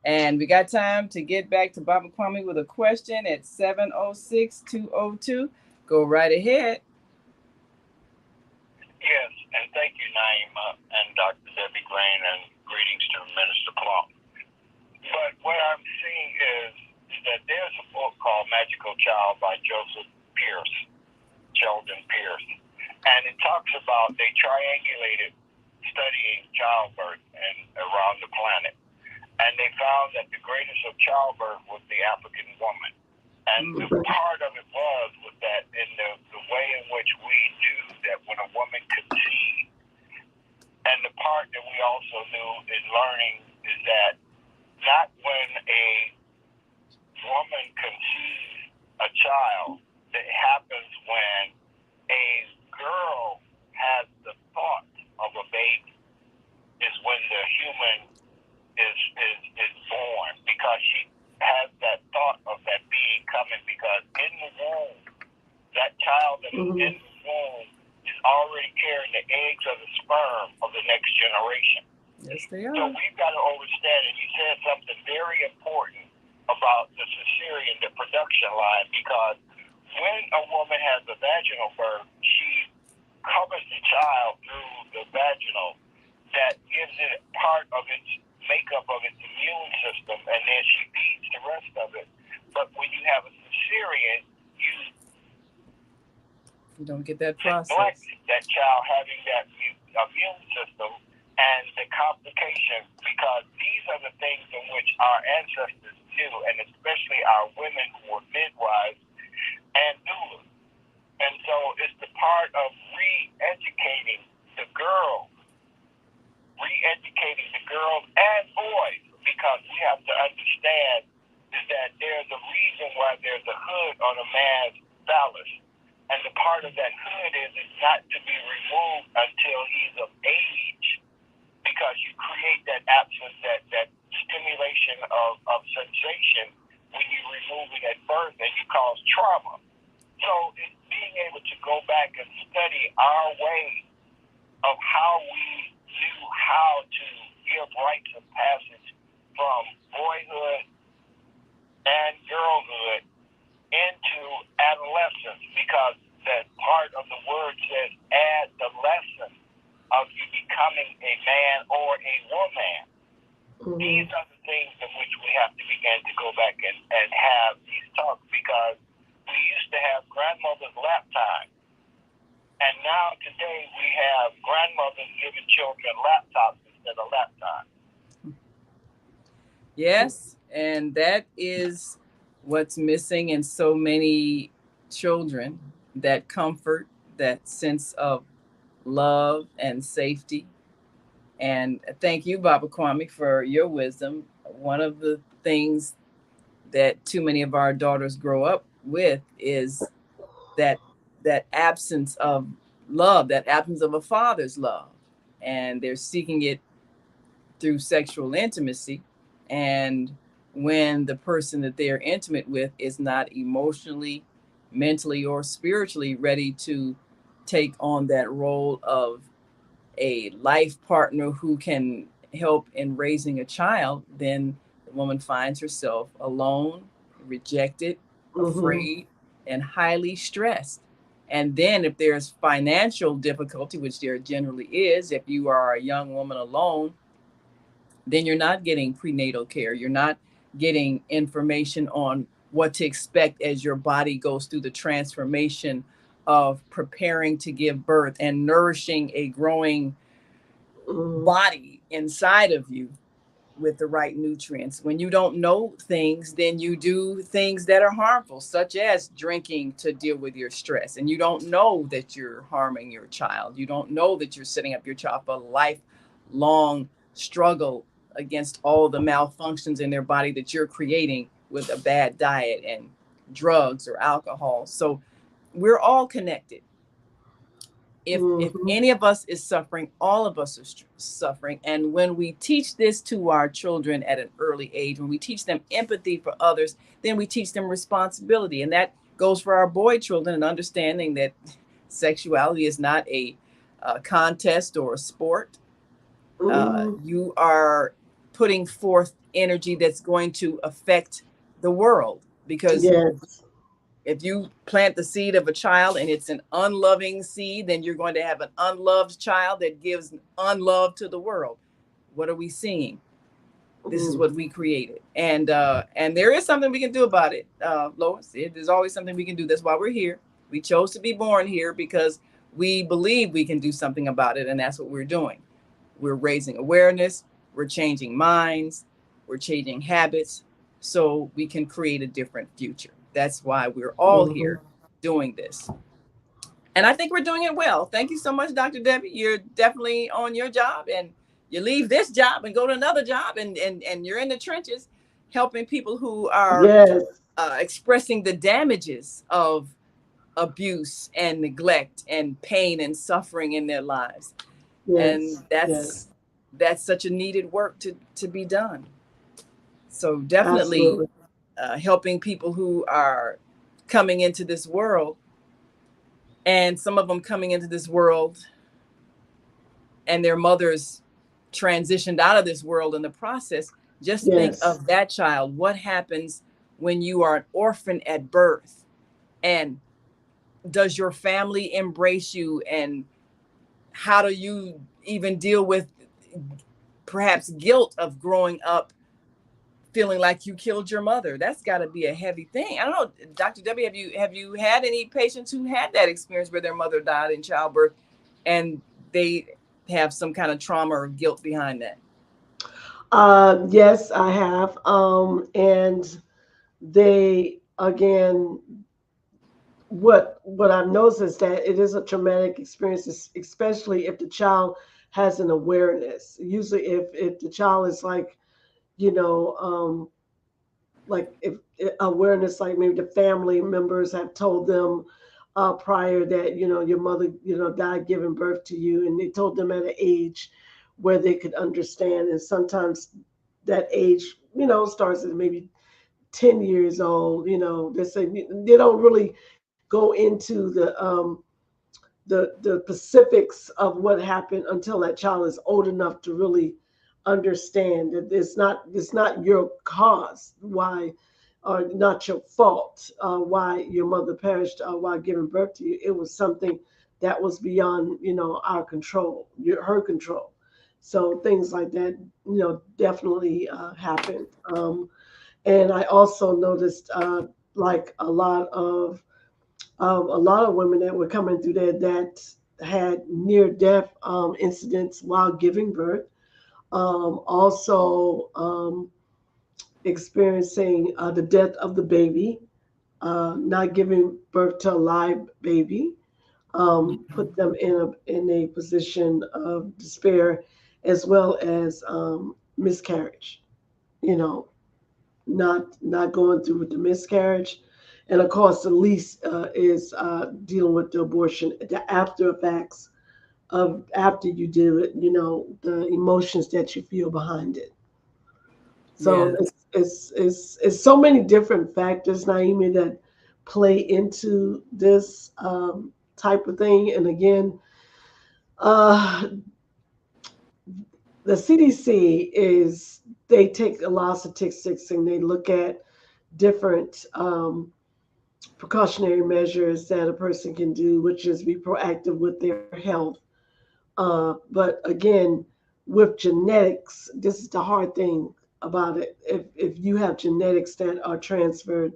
And we got time to get back to Baba Kwame with a question at 706-202. Go right ahead. Yes, and thank you, Naima and Dr. Debbie Green, and greetings to Minister Plum. But what I'm seeing is that there's a book called Magical Child by Sheldon Pierce, and it talks about they triangulated studying childbirth and around the planet, and they found that the greatest of childbirth was the African woman. And the part of it was that in the way in which we knew that when a woman conceived, and the part that we also knew in learning is that not when a woman conceives a child, that happens when a girl has the thought of a baby, is when the human is born, because she has that thought of that being coming, because in the womb, that child that is in the womb is already carrying the eggs of the sperm of the next generation. Yes, they are. So we've got to understand, and you said something very important about the cesarean, the production line, because when a woman has a vaginal birth, she covers the child through the vaginal, that gives it part of its makeup of its immune system, and then she feeds the rest of it. But when you have a cesarean, you don't get that process. Neglect that child having that immune system and the complications, because these are the things in which our ancestors knew, and especially our women who were midwives and doulas. And so it's the part of re-educating the girls and boys, because we have to understand is that there's a reason why there's a hood on a man's phallus. And the part of that hood is not to be removed until he's of age, because you create that absence, that stimulation of sensation when you remove it at birth, and you cause trauma. So go back and study our way of how we knew how to give rites of passage from boyhood and girlhood into adolescence, because that part of the word says add the lesson of you becoming a man or a woman. These are the things in which we have to begin to go back and have these talks, because we used to have grandmother's lap time. And now today we have grandmothers giving children laptops instead of lap time. Yes, and that is what's missing in so many children, that comfort, that sense of love and safety. And thank you, Baba Kwame, for your wisdom. One of the things that too many of our daughters grow up with is that that absence of love, that absence of a father's love. And they're seeking it through sexual intimacy. And when the person that they are intimate with is not emotionally, mentally, or spiritually ready to take on that role of a life partner who can help in raising a child, then the woman finds herself alone, rejected, afraid, and highly stressed. And then, if there's financial difficulty, which there generally is, if you are a young woman alone, then you're not getting prenatal care. You're not getting information on what to expect as your body goes through the transformation of preparing to give birth and nourishing a growing body inside of you with the right nutrients. When you don't know things, then you do things that are harmful, such as drinking to deal with your stress. And you don't know that you're harming your child. You don't know that you're setting up your child for a lifelong struggle against all the malfunctions in their body that you're creating with a bad diet and drugs or alcohol. So we're all connected. If any of us is suffering, all of us are suffering. And when we teach this to our children at an early age, when we teach them empathy for others, then we teach them responsibility. And that goes for our boy children, and understanding that sexuality is not a contest or a sport. You are putting forth energy that's going to affect the world, because Yes. if you plant the seed of a child and it's an unloving seed, then you're going to have an unloved child that gives unlove to the world. What are we seeing? This is what we created, and there is something we can do about it, Lois. There's always something we can do. That's why we're here. We chose to be born here because we believe we can do something about it, and that's what we're doing. We're raising awareness. We're changing minds. We're changing habits so we can create a different future. That's why we're all here doing this. And I think we're doing it well. Thank you so much, Dr. Debbie. You're definitely on your job, and you leave this job and go to another job, and you're in the trenches helping people who are Yes. expressing the damages of abuse and neglect and pain and suffering in their lives. And Yes. that's Yes. that's such a needed work to be done. So definitely Absolutely. helping people who are coming into this world, and some of them coming into this world and their mothers transitioned out of this world in the process. Just think Yes. of that child. What happens when you are an orphan at birth? And does your family embrace you? And how do you even deal with perhaps guilt of growing up feeling like you killed your mother? That's got to be a heavy thing. I don't know, Dr. W, have you had any patients who had that experience where their mother died in childbirth, and they have some kind of trauma or guilt behind that? Yes, I have. And they again, what I've noticed is that it is a traumatic experience, especially if the child has an awareness. Usually, if the child is like, you know, like if awareness, like maybe the family members have told them prior that your mother died giving birth to you, and they told them at an age where they could understand. And sometimes that age starts at maybe 10 years old. They say they don't really go into the specifics of what happened until that child is old enough to really understand that it's not your cause why, or not your fault, why your mother perished, while giving birth to you. It was something that was beyond, our control, her control. So things like that, definitely happened. And I also noticed, like a lot of women that were coming through there that had near death incidents while giving birth. Also, experiencing the death of the baby, not giving birth to a live baby, put them in a position of despair, as well as miscarriage. You know, not going through with the miscarriage, and of course the least is dealing with the abortion, the after effects of after you do it. The emotions that you feel behind it. So Yes. it's so many different factors, Naomi, that play into this type of thing. And again, uh, the CDC is they take a lot of statistics and they look at different precautionary measures that a person can do, which is be proactive with their health. But again, with genetics, this is the hard thing about it. If you have genetics that are transferred,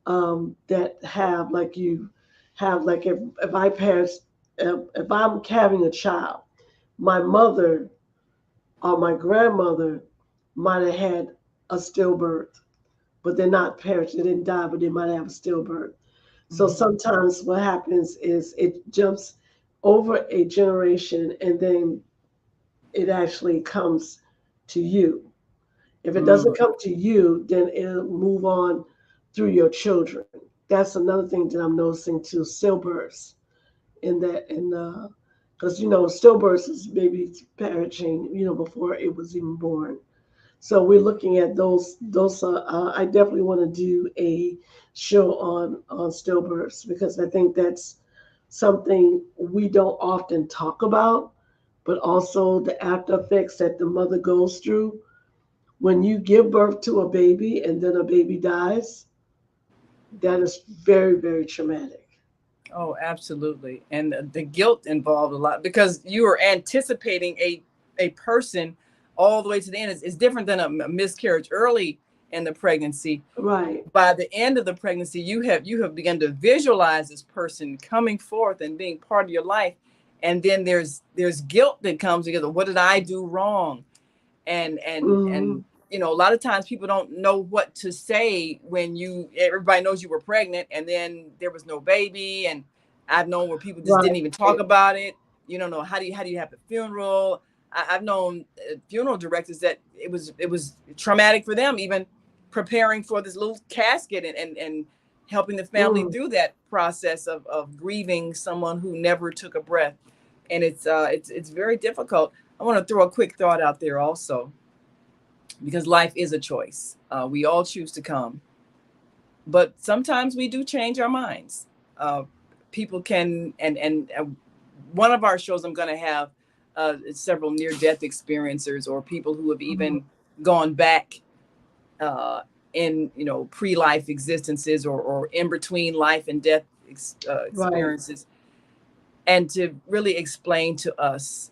that have like you have like if I pass, if I'm having a child, my mother or my grandmother might have had a stillbirth, but they're not parents. They didn't die, but they might have a stillbirth. So Mhm. sometimes what happens is it jumps over a generation and then it actually comes to you. If it doesn't Mm. come to you, then it'll move on through your children. That's another thing that I'm noticing too, stillbirths in that, and because stillbirths is babies perishing, before it was even born. So we're looking at those. I definitely want to do a show on stillbirths because I think that's something we don't often talk about, but also the after effects that the mother goes through when you give birth to a baby and then a baby dies. That is very, very traumatic. Oh, absolutely. And the guilt involved a lot because you are anticipating a person all the way to the end. It's different than a miscarriage early in the pregnancy. Right. By the end of the pregnancy, you have begun to visualize this person coming forth and being part of your life. And then there's guilt that comes together. What did I do wrong? And Hmm. a lot of times people don't know what to say when everybody knows you were pregnant and then there was no baby. And I've known where people just Right. didn't even talk about it. You don't know how do you have the funeral. I've known funeral directors that it was traumatic for them even preparing for this little casket and helping the family Mm. through that process of grieving someone who never took a breath. And it's very difficult. I want to throw a quick thought out there also, because life is a choice. We all choose to come, but sometimes we do change our minds. Uh, People can, and one of our shows, I'm going to have several near death experiencers or people who have Mhm. even gone back uh, in pre life existences or in between life and death Right. experiences, and to really explain to us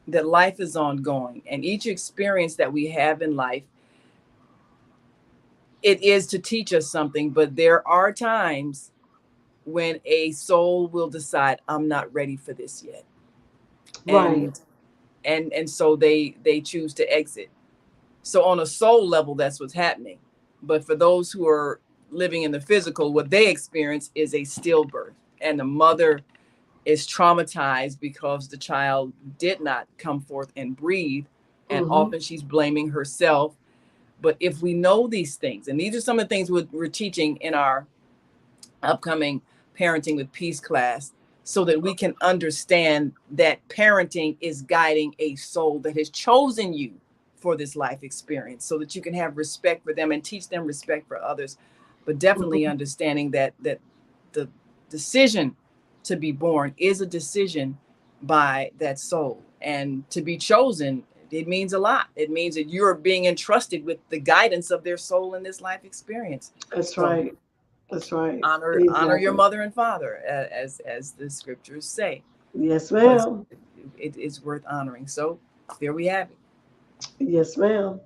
that life is ongoing and each experience that we have in life, it is to teach us something. But there are times when a soul will decide, I'm not ready for this yet. Right. And so they choose to exit. So on a soul level, that's what's happening. But for those who are living in the physical, what they experience is a stillbirth, and the mother is traumatized because the child did not come forth and breathe, and Hmm. often she's blaming herself. But if we know these things, and these are some of the things we're teaching in our upcoming Parenting with Peace class, so that we can understand that parenting is guiding a soul that has chosen you for this life experience, so that you can have respect for them and teach them respect for others. But definitely Hmm. understanding that the decision to be born is a decision by that soul. And to be chosen, it means a lot. It means that you're being entrusted with the guidance of their soul in this life experience. That's So right. That's right. honor your Exactly. mother and father, as the scriptures say, Yes, because ma'am. it's worth honoring. So there we have it. Yes, ma'am.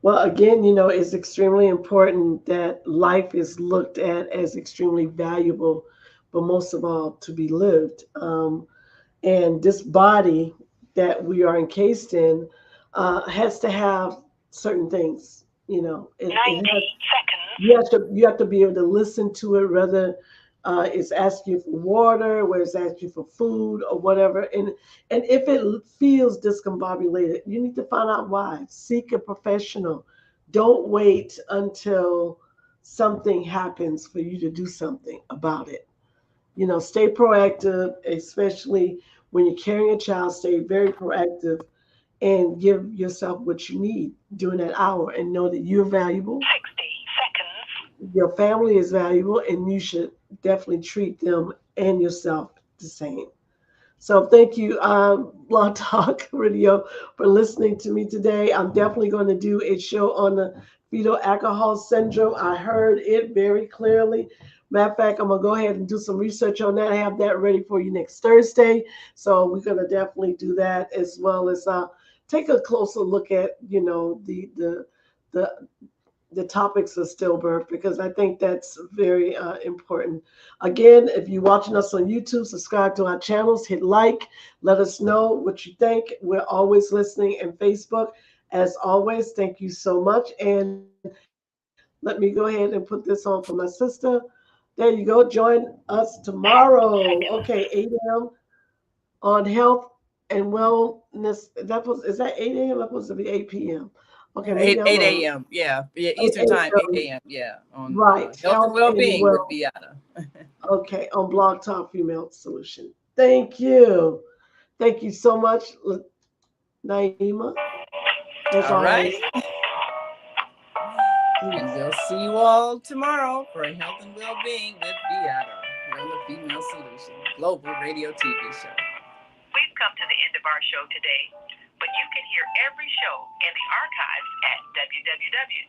Well, again, it's extremely important that life is looked at as extremely valuable, but most of all, to be lived. And this body that we are encased in has to have certain things. It 90 has. seconds. You have to be able to listen to it, whether it's asking you for water, where it's asking you for food or whatever. And if it feels discombobulated, you need to find out why. Seek a professional. Don't wait until something happens for you to do something about it. Stay proactive, especially when you're carrying a child. Stay very proactive and give yourself what you need during that hour, and know that you're valuable, 60 seconds. your family is valuable, and you should definitely treat them and yourself the same. So thank you, Blog Talk Radio, for listening to me today. I'm definitely going to do a show on the fetal alcohol syndrome. I heard it very clearly. Matter of fact, I'm going to go ahead and do some research on that. I have that ready for you next Thursday. So we're going to definitely do that, as well as take a closer look at, the the topics of stillbirth, because I think that's very important. Again, if you're watching us on YouTube, subscribe to our channels, hit like, let us know what you think. We're always listening. And Facebook, as always, thank you so much. And let me go ahead and put this on for my sister. There you go. Join us 10 tomorrow. Okay, seconds. 8 a.m. on health and wellness. Is that 8 a.m.? That's supposed to be 8 p.m. Okay, maybe 8 I'm 8 wrong. a.m. Yeah, yeah, 8 Eastern time, 8 a.m. a.m. Yeah, on Right, health and health and well-being with well. Beata. Okay, on Blog Talk Female Solution. Thank you. Thank you so much, Naima, as All right. always. And Please. we'll see you all tomorrow for Health and Well-Being with Beata here on the Female Solution Global Radio TV show. We've come to the end of our show today, but you can hear every show in the archives at www